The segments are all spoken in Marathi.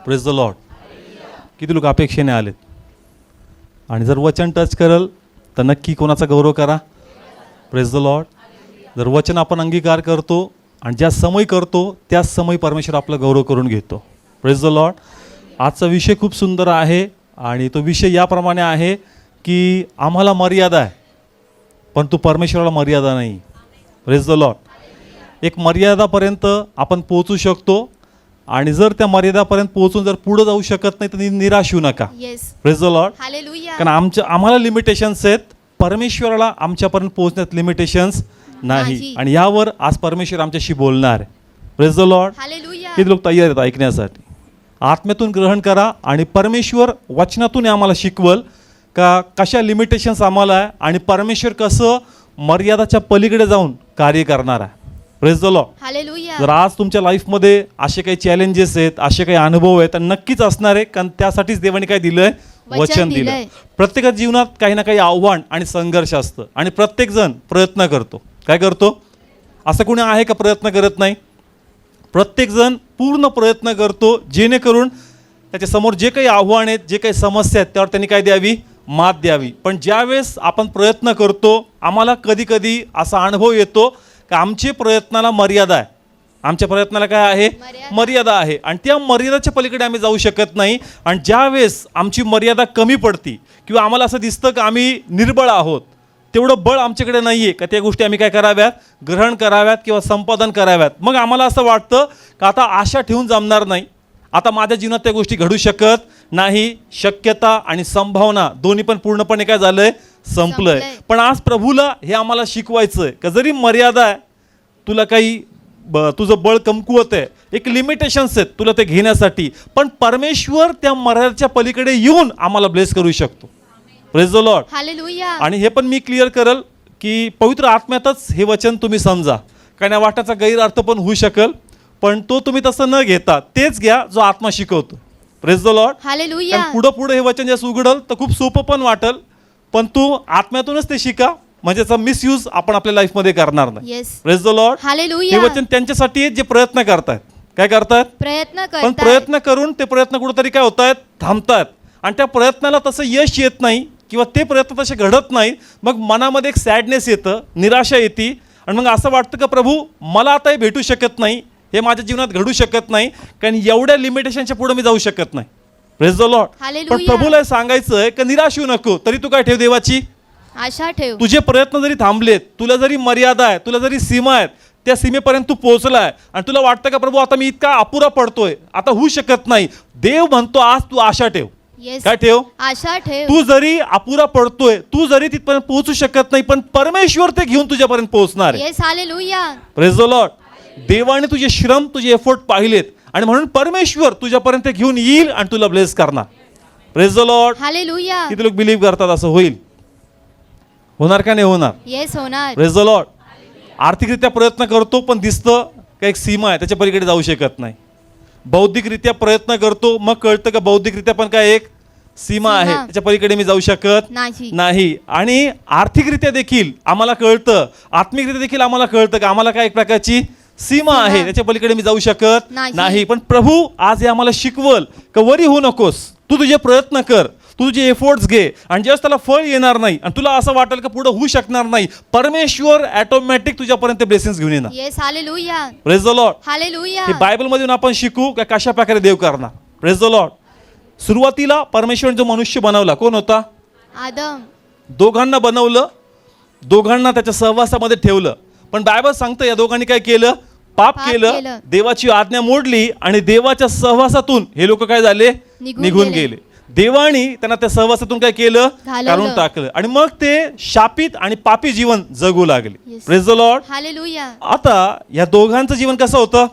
Praise the Lord. किती लोक अपेक्षेने आलेत. आणि जर वचन टच करल तर नक्की कोणाचा गौरव करा. Praise the Lord. जर वचन आपण अंगीकार करतो आणि ज्या समय करतो त्याच समय परमेश्वर आपला गौरव करून घेतो. Praise the Lord. आजचा विषय खूप सुंदर आहे आणि तो विषय याप्रमाणे आहे की आम्हाला मर्यादा आहे पण तू परमेश्वराला मर्यादा नाही. Praise the Lord. एक मर्यादापर्यंत आपण पोहोचू शकतो आणि जर त्या मर्यादापर्यंत पोहोचून जर पुढे जाऊ शकत नाही तर निराश होऊ नका. Praise the Lord. कारण आम्हाला लिमिटेशन्स आहेत, परमेश्वराला आमच्यापर्यंत पोहोचण्यात लिमिटेशन्स नाही. आणि यावर आज परमेश्वर आमच्याशी बोलणार आहे. Praise the Lord. किती लोक तयार आहेत ऐकण्यासाठी. आत्म्यातून ग्रहण करा आणि परमेश्वर वचनातून आम्हाला शिकवल का कशा लिमिटेशन्स आम्हाला आहे आणि परमेश्वर कसं मर्यादाच्या पलीकडे जाऊन कार्य करणार आहे. Praise the Lord. जर आज तुमच्या लाईफमध्ये असे काही चॅलेंजेस आहेत, असे काही अनुभव आहेत तर नक्कीच असणार आहे, कारण त्यासाठीच देवाने काय दिलंय, वचन दिलंय. प्रत्येकाच्या जीवनात काही ना काही आव्हान आणि संघर्ष असतं आणि प्रत्येकजण प्रयत्न करतो. काय करतो? असं कोणी आहे का प्रयत्न करत नाही? प्रत्येकजण पूर्ण प्रयत्न करतो जेणेकरून त्याच्यासमोर जे काही आव्हान आहेत, जे काही समस्या आहेत त्यावर त्यांनी काय द्यावी, मात द्यावी. पण ज्यावेळेस आपण प्रयत्न करतो आम्हाला कधी कधी असा अनुभव येतो की आमच्या प्रयत्नाला मर्यादा आहे. आमच्या प्रयत्नाला काय आहे, मर्यादा आहे आणि त्या मर्यादाच्या पलीकडे आम्ही जाऊ शकत नाही. आणि ज्यावेळेस आमची मर्यादा कमी पडती किंवा आम्हाला असं दिसतं की आम्ही निर्बळ आहोत, तेवढं बळ आमच्याकडे नाही आहे का त्या गोष्टी आम्ही काय कराव्यात, ग्रहण कराव्यात किंवा संपादन कराव्यात. मग आम्हाला असं वाटतं का आता आशा ठेवून जमणार नाही, आता माझ्या जीवनात त्या गोष्टी घडू शकत नाही. शक्यता आणि संभावना दोन्ही पण पूर्णपणे काय झालंय, संपलंय. पण आज प्रभूला हे आम्हाला शिकवायचं आहे का जरी मर्यादा आहे, तुला काही तुझं बळ कमकुवत आहे, एक लिमिटेशन्स आहेत तुला ते घेण्यासाठी, पण परमेश्वर त्या मर्यादेच्या पलीकडे येऊन आम्हाला ब्लेस करू शकतो. Praise the Lord. आणि हे पण मी क्लिअर करल की पवित्र आत्म्यातच हे वचन तुम्ही समजा, कारण या वाटाचा गैरअर्थ पण होऊ शकेल, पण तो तुम्ही तसं न घेता तेच घ्या जो आत्मा शिकवतो. Praise the Lord. कारण पुढे हे वचन जसं उघडल तर खूप सोपं पण वाटेल, पण तू आत्म्यातूनच ते शिका, म्हणजे त्याचा मिसयूज आपण आपल्या लाईफमध्ये करणार नाही. Praise the Lord. हे वचन त्यांच्यासाठी जे प्रयत्न करतायत, काय करतायत, पण प्रयत्न करून ते प्रयत्न कुठेतरी काय होत आहेत, थांबतायत आणि त्या प्रयत्नाला तसं यश येत नाही किंवा ते प्रयत्न तसे घडत नाही. मग मनामध्ये एक सॅडनेस येतं, निराशा येते आणि मग असं वाटतं का प्रभू मला आता हे भेटू शकत नाही, हे माझ्या जीवनात घडू शकत नाही, कारण एवढ्या लिमिटेशनच्या पुढे मी जाऊ शकत नाही. Praise the Lord. पण प्रभूला सांगायचं आहे का निराश होऊ नको, तरी तू काय ठेव, देवाची आशा ठेव. तुझे प्रयत्न जरी थांबलेत, तुला जरी मर्यादा आहे, तुला जरी सीमा आहेत, त्या सीमेपर्यंत तू पोहोचलाय आणि तुला वाटतं का प्रभू आता मी इतका अपुरा पडतोय, आता होऊ शकत नाही, देव म्हणतो आज तू आशा ठेव. काय ठेव, आशा ठेव. तू जरी अपुरा पडतोय, तू जरी तिथपर्यंत पोहोचू शकत नाही, पण परमेश्वर ते घेऊन तुझ्यापर्यंत पोहोचणार आहे. Praise the Lord. देवाने तुझे श्रम, तुझे एफर्ट पाहिलेत आणि म्हणून परमेश्वर तुझ्यापर्यंत घेऊन येईल आणि तुला ब्लेस करणार. Praise the Lord. किती लोक बिलीव्ह करतात असं होईल? होणार का नाही होणार? येस होणार. Praise the Lord. आर्थिकरित्या प्रयत्न करतो पण दिसतं का एक सीमा आहे, त्याच्या पलीकडे जाऊ शकत नाही. बौद्धिकरित्या प्रयत्न करतो, मग कळतं का बौद्धिकरित्या पण काय एक सीमा आहे, त्याच्या पलीकडे मी जाऊ शकत नाही. आणि आर्थिकरित्या देखील आम्हाला कळतं, आत्मिकरित्या देखील आम्हाला कळतं का आम्हाला काय एक प्रकारची सीमा आहे, त्याच्या पलीकडे मी जाऊ शकत नाही. पण प्रभू आज हे आम्हाला शिकवल का वरी होऊ नकोस, तू तुझे प्रयत्न कर, तू तुझे एफर्ट्स घे आणि जेव्हा त्याला फळ येणार नाही आणि तुला असं वाटेल का पुढे होऊ शकणार नाही, परमेश्वर ऑटोमॅटिक तुझ्यापर्यंत ब्लेसिंग्स घेऊन येणार. Praise the Lord. हे बायबल मधून आपण शिकू का कशा प्रकारे देव करणार. Praise the Lord. सुरुवातीला परमेश्वर जो मनुष्य बनवला कोण होता? आदम. दोघांना बनवलं, दोघांना त्याच्या सहवासामध्ये ठेवलं, पण बायबल सांगतं या दोघांनी काय केलं? पाप केलं, देवाची आज्ञा मोडली आणि देवाच्या सहवासातून हे लोक काय झाले? निघून गेले. देवानी त्यांना त्या सहवासातून काय केलं? काढून टाकलं आणि मग ते शापित आणि पापी जीवन जगू लागले. Praise the Lord. आता या दोघांचं जीवन कसं होतं?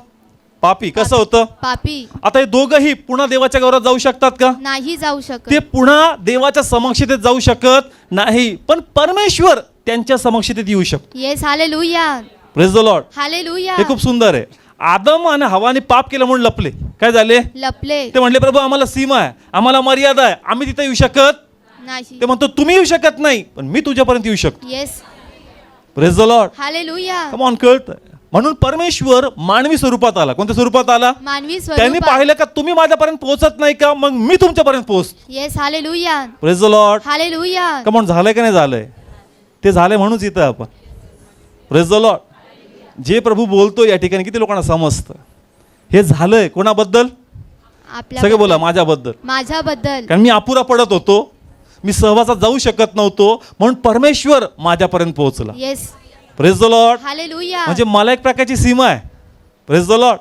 पापी. कसं होतं? पापी. आता हे दोघंही पुन्हा देवाच्या घरात जाऊ शकतात का? नाही जाऊ शकत. ते पुन्हा देवाच्या समक्षतेत जाऊ शकत नाही, पण परमेश्वर त्यांच्या समक्षतेत येऊ शकतो. Yes. Hallelujah. Praise the Lord. Hallelujah. हे खूप सुंदर आहे. आदम आणि हवाने पाप केलं म्हणून लपले. काय झाले? लपले. ते म्हणले प्रभू आम्हाला सीमा आहे, आम्हाला मर्यादा आहे, आम्ही तिथे येऊ शकत नाही. ते म्हणतो तुम्ही येऊ शकत नाही पण मी तुझ्यापर्यंत येऊ शकतो. Yes. Praise the Lord. Hallelujah. Come on. कळतं म्हणून परमेश्वर मानवी स्वरूपात आला. कोणत्या स्वरूपात आला? मानवी त्यांनी स्वरूपात. पाहिलं का तुम्ही माझ्यापर्यंत पोहोचत नाही का, मग मी तुमच्यापर्यंत पोहोचतो. Yes, hallelujah, praise the Lord. Hallelujah. का म्हणून झालंय का नाही झालंय? ते झालंय म्हणूनच इथं आपण. Praise the Lord. जे प्रभू बोलतो या ठिकाणी किती लोकांना समजतं? हे झालंय कोणाबद्दल? आपल्या सगळे बोला, माझ्याबद्दल. माझ्याबद्दल. कारण मी अपुरा पडत होतो, मी सहवासात जाऊ शकत नव्हतो, म्हणून परमेश्वर माझ्यापर्यंत पोहोचला. Yes, praise the Lord. Hallelujah. म्हणजे मला एक प्रकारची सीमा आहे. Praise the Lord.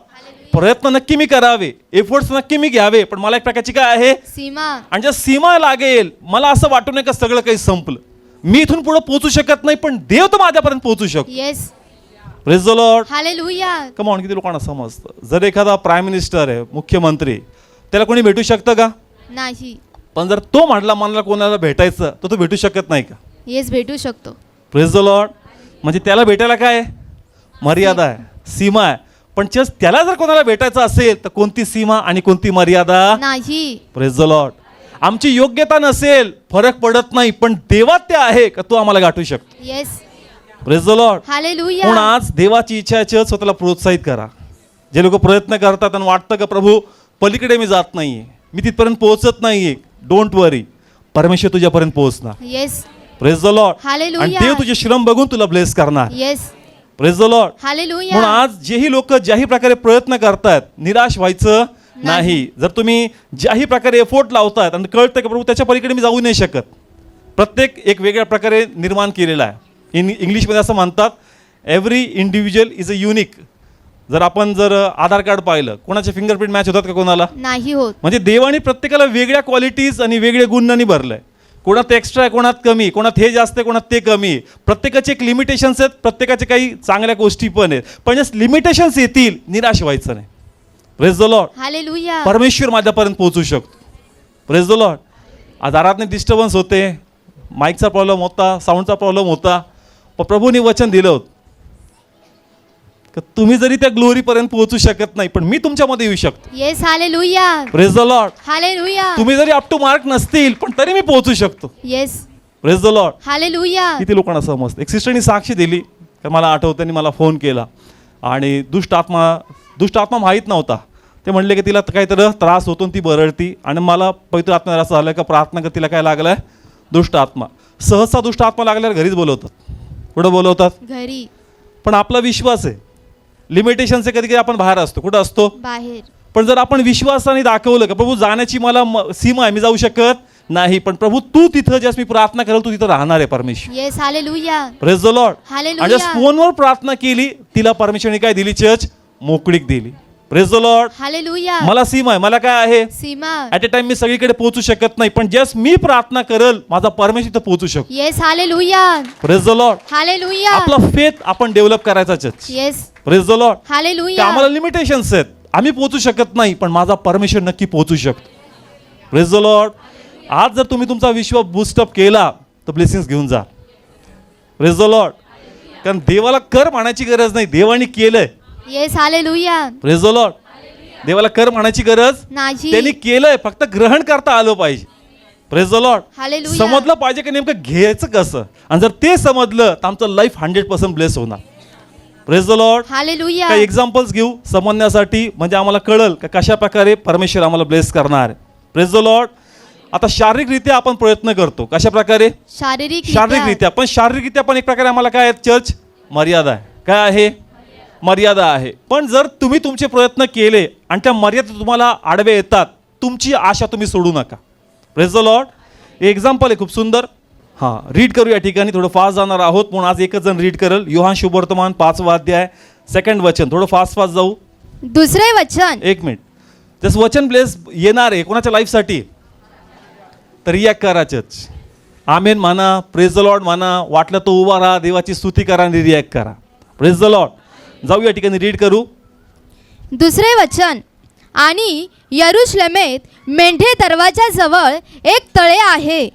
प्रयत्न नक्की मी करावे, एफर्ट्स नक्की मी घ्यावे, पण मला एक प्रकारची काय आहे? सीमा. आणि ज्या सीमा लागेल, मला असं वाटू नये का सगळं काही संपलं, मी इथून पुढे पोहोचू शकत नाही, पण देव तर माझ्यापर्यंत पोहोचू शकतो. Yes, praise the Lord. Hallelujah. Come on, किती लोकांना समजतं? जर एखादा प्राईम मिनिस्टर आहे, मुख्यमंत्री, त्याला कोणी भेटू शकतं का? नाही. पण जर तो म्हटला मला कोणाला भेटायचं, तर तो भेटू शकत नाही का? येस, भेटू शकतो. Praise the Lord. म्हणजे त्याला भेटायला काय आहे? मर्यादा आहे, सीमा आहे. पण जस्ट त्याला जर कोणाला भेटायचं असेल तर कोणती सीमा आणि कोणती मर्यादा? नाही. Praise the Lord. आमची योग्यता नसेल, फरक पडत नाही, पण देवात ते आहे का तो आम्हाला गाठू शकतो. Yes, praise the Lord. Hallelujah. म्हणून आज देवाची इच्छा आहे, स्वतःला प्रोत्साहित करा. जे लोक प्रयत्न करतात आणि वाटतं का प्रभू पलीकडे मी जात नाहीये, मी तिथपर्यंत पोहोचत नाहीये, डोंट वरी, परमेश्वर तुझ्यापर्यंत पोहोचणार. Yes, praise the Lord. Hallelujah. आणि देव तुझे श्रम बघून तुला ब्लेस करणार. Yes, praise the Lord. Hallelujah. म्हणून आज जेही लोक ज्याही प्रकारे प्रयत्न करतात, निराश व्हायचं नाही. जर तुम्ही ज्याही प्रकारे एफोर्ट लावतात आणि कळतं की प्रभू त्याच्या पलीकडे मी जाऊ नाही शकत, प्रत्येक एक वेगळ्या प्रकारे निर्माण केलेला आहे. इंग्लिशमध्ये असं म्हणतात, every individual is a unique. जर आपण आधार कार्ड पाहिलं, कोणाचे फिंगरप्रिंट मॅच होतात का कोणाला? नाही होत. म्हणजे देवाने प्रत्येकाला वेगळ्या क्वालिटीज आणि वेगळे गुणांनी भरलंय. कोणात एक्स्ट्रा आहे, कोणात कमी, कोणात हे जास्त आहे, कोणात ते कमी. प्रत्येकाचे एक लिमिटेशन्स आहेत, प्रत्येकाचे काही चांगल्या गोष्टी पण आहेत. पण जस्ट लिमिटेशन्स येतील, निराश व्हायचं नाही. Praise the Lord. हालेलुया. परमेश्वर माझ्यापर्यंत पोहोचू शकतो. Praise the Lord. आज आराधनेत डिस्टर्बन्स होते, माईकचा प्रॉब्लेम होता, साऊंडचा प्रॉब्लेम होता, पण प्रभूने वचन दिलं होतं का तुम्ही जरी त्या ग्लोरीपर्यंत पोहोचू शकत नाही, पण मी तुमच्यामध्ये येऊ शकतो. Yes, hallelujah. Praise the Lord. Hallelujah. तुम्ही जरी अप टू मार्क नसतील, पण तरी मी पोहोचू शकतो. Yes, praise the Lord. Hallelujah. किती लोकांना समजतं? एक सिस्टरनी साक्षी दिली, तर मला आठवतं त्यांनी मला फोन केला आणि दुष्ट आत्मा माहीत नव्हता. ते म्हणले की तिला काहीतरी त्रास होतो आणि ती बरळती, आणि मला पवित्र आत्म्याला असं झालं का प्रार्थना कर, तिला काय लागलं आहे? दुष्ट आत्मा. सहसा दुष्ट आत्मा लागल्यावर घरीच बोलवतात. कुठं बोलवतात? घरी. पण आपला विश्वास आहे, लिमिटेशनचे कधी कधी आपण बाहेर असतो. कुठं असतो? बाहेर. पण जर आपण विश्वासाने दाखवलं का प्रभू जाण्याची मला सीमा आहे, मी जाऊ शकत नाही, पण प्रभू तू तिथं ज्यास मी प्रार्थना करेल तू तिथं राहणार आहे परमेश्वर. Yes, hallelujah. Praise the Lord. Hallelujah. आणि फोनवर प्रार्थना केली, तिला परमेश्वरने काय दिली? चर्च मोकळीक दिली. Praise the Lord. हालेलुया. मला सीमा आहे, मला काय आहे? सीमा. ॲट अ टाइम मी सगळीकडे पोहोचू शकत नाही, पण जस्ट मी प्रार्थना करेल माझा परमेश्वर तिथं पोहोचू शकतो. Yes, hallelujah. Praise the Lord. Hallelujah. आपला फेथ आपण डेव्हलप करायचा church. Yes, praise the Lord. Hallelujah. आम्हाला लिमिटेशन्स आहेत, आम्ही पोहोचू शकत नाही, पण माझा परमेश्वर नक्की पोहोचू शकतो. Praise the Lord. आज जर तुम्ही तुमचा विश्वास बूस्टअप केला तर ब्लेसिंग्स घेऊन जा. Praise the Lord. कारण देवाला कर म्हणायची गरज नाही, देवाने केलंय. Yes, hallelujah. Praise the Lord. देवाला कर म्हणायची गरज नाही. त्यांनी केलंय, फक्त ग्रहण करता आलं पाहिजे. Praise the Lord. हालेलुया. समजलं पाहिजे की नेमकं घ्यायचं कसं, आणि जर ते समजलं तर आमचं लाईफ 100% ब्लेस होणार. Praise the Lord. हालेलुया. काही एक्झाम्पल्स घेऊ समजण्यासाठी, म्हणजे आम्हाला कळल का कशा प्रकारे परमेश्वर आम्हाला ब्लेस करणार. Praise the Lord. आता शारीरिकरित्या आपण प्रयत्न करतो, कशा प्रकारे? शारीरिकरित्या. पण शारीरिकरित्या पण एक प्रकारे आम्हाला काय आहे? चर्च मर्यादा आहे. काय आहे? मर्यादा आहे. पण जर तुम्ही तुमचे प्रयत्न केले आणि त्या मर्यादा तुम्हाला आडवे येतात, तुमची आशा तुम्ही सोडू नका. Praise the Lord. एक्झाम्पल आहे खूप सुंदर. हां, रीड करू या ठिकाणी, थोडं फास्ट जाणार आहोत म्हणून आज एकच जण रीड करेल. योहान शुभवर्तमान 5वा अध्याय 2nd वचन. थोडं फास्ट जाऊ. दुसरे वचन. एक मिनिट. जसं वचन ब्लेस येणार आहे कोणाच्या लाईफसाठी, तर रिॲक्ट करा चर्च. आमेन म्हणा, प्रेज द लॉर्ड म्हणा, वाटलं तो उभा राहा, देवाची स्तुती करा आणि रिॲक्ट करा. Praise the Lord. जाऊ या ठिकाणी रीड करू. दुसरे वचन. आणि यरुशलेमेत मेंढे दरवाजाजवळ एक तळे आहे,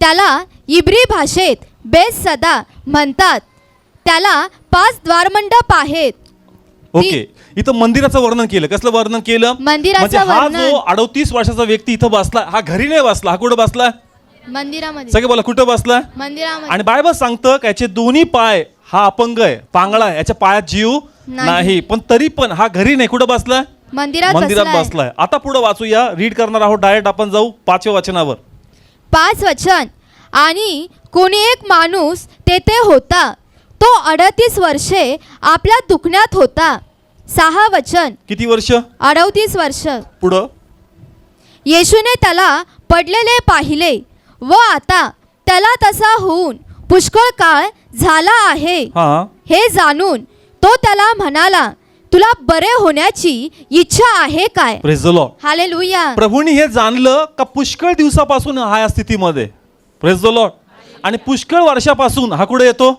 त्याला इब्री भाषेत बेतसदा म्हणतात, त्याला 5 द्वारमंडप आहेत. ओके, इथं मंदिराचं वर्णन केलं. कसलं वर्णन केलं? मंदिराचं म्हणजे हा वर्णन. जो 38 वर्षाचा व्यक्ती इथं बसला, हा घरी नाही बसला, हा कुठं बसला? मंदिरामध्ये. सगळे बोला, कुठं बसला? मंदिरामध्ये. आणि बायबल सांगतं का याचे दोन्ही पाय, हा अपंग आहे, पांगळा आहे, याच्या पायात जीव नाही. पण तरी पण हा घरी नाही, कुठं बसलाय? मंदिरात मंदिरात बसलाय. आता पुढे वाचूया, रीड करणार आहोत डायरेक्ट आपण जाऊ 5व्या वचनावर. 5 वचन. आणि कोणी एक माणूस तेथे होता, तो 38 वर्षे आपल्या दुखण्यात होता. 6 वचन. किती वर्ष? 38 वर्ष. पुढं. येशूने त्याला पडलेले पाहिले व आता त्याला तसा होऊन पुष्कळ काळ झाला आहे हा. हे जाणून तो त्याला म्हणाला, तुला बरे होण्याची इच्छा आहे काय? Praise the Lord. हालेलुया. प्रभूंनी हे जाणलं का पुष्कळ दिवसापासून हा या स्थितीमध्ये. Praise the Lord. आणि पुष्कळ वर्षापासून हा कुठे येतो?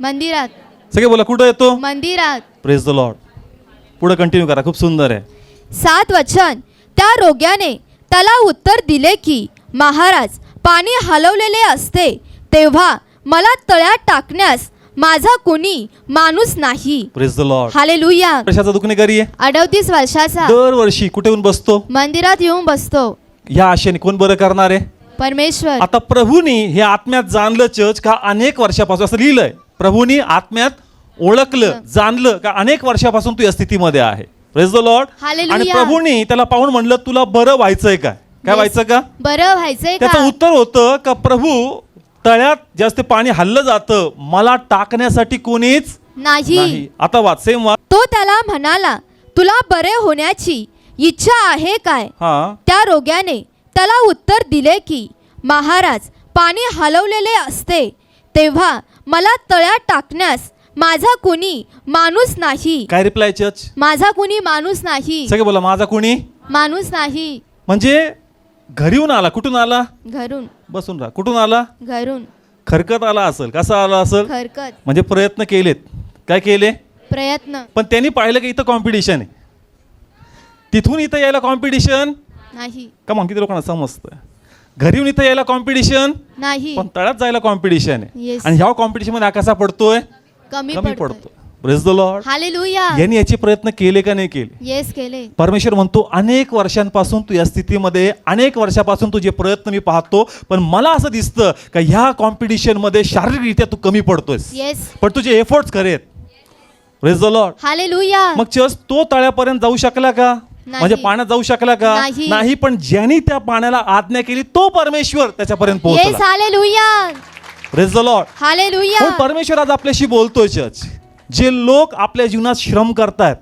मंदिरात. सगळे बोला, कुठं येतो? मंदिरात. Praise the Lord. पुढे कंटिन्यू करा, खूप सुंदर आहे. 7 वचन. त्या रोग्याने त्याला उत्तर दिले की, महाराज, पाणी हलवलेले असते तेव्हा मला तळ्यात टाकण्यास माझा कोणी माणूस नाही. Praise the Lord. हालेलुया. वर्षाचा दुखणेकरी आहे. 38 वर्षाचा. दरवर्षी कुठे येऊन बसतो? मंदिरात येऊन बसतो. या आशेने कोण बरं करणार आहे? परमेश्वर. आता प्रभूनी हे आत्म्यात जाणलं चर्च का अनेक वर्षापासून, असं लिहिलंय, प्रभूनी आत्म्यात ओळखलं, जाणलं का अनेक वर्षापासून तू या स्थितीमध्ये आहे. Praise the Lord. हालेलुया. आणि प्रभूनी त्याला पाहून म्हणलं, तुला बरं व्हायचंय काय? काय व्हायचं का? बरं व्हायचंय त्याचं का? उत्तर होतं का, प्रभू, तळ्यात जास्त पाणी हल्लं जातं, मला टाकण्यासाठी कोणीच नाही. नाही. आता वाच, सेम वाच. तो त्याला म्हणाला, तुला बरे होण्याची इच्छा आहे काय? हा. त्या रोग्याने त्याला उत्तर दिले की, महाराज, पाणी हलवलेले असते तेव्हा मला तळ्यात टाकण्यास माझा कोणी माणूस नाही. काय रिप्लाय चर्च? माझा कोणी माणूस नाही. सगळे बोला, माझा कोणी माणूस नाही. म्हणजे घरी येऊन आला. कुठून आला? घरून. बसून राहा. कुठून आला? घरून. खरकत आला असेल. कसा आला असेल? खरकत. म्हणजे प्रयत्न केलेत. काय केले? प्रयत्न. पण त्यांनी पाहिलं की इथं कॉम्पिटिशन आहे. तिथून इथं यायला कॉम्पिटिशन नाही. का? मग किती लोकांना समजतं? घरी येऊन इथं यायला कॉम्पिटिशन नाही. पण तळ्यात जायला कॉम्पिटिशन आहे. Yes. आणि ह्या कॉम्पिटिशन मध्ये हा कसा पडतोय? कमी कमी पडतोय. पडतो. Praise the Lord. हालेलुया. यांनी याचे प्रयत्न केले का नाही केले? येस, केले. परमेश्वर म्हणतो, अनेक वर्षांपासून तू या स्थितीमध्ये, अनेक वर्षापासून तुझे प्रयत्न मी पाहतो, पण मला असं दिसतं का ह्या कॉम्पिटिशन मध्ये शारीरिकरित्या तू कमी पडतोयस. येस. पण तुझे एफर्ट्स करेत. Praise the Lord. हालेलुया. मग चर्च तो तळ्यापर्यंत जाऊ शकला का? नाही. म्हणजे पाण्यात जाऊ शकला का? नाही. नाही. पण ज्यांनी त्या पाण्याला आज्ञा केली तो परमेश्वर त्याच्यापर्यंत येस. पोहोचला. Hallelujah. Praise the Lord. Hallelujah. हो, परमेश्वर आज आपल्याशी बोलतोय चर्च. जे लोक आपल्या जीवनात श्रम करतायत,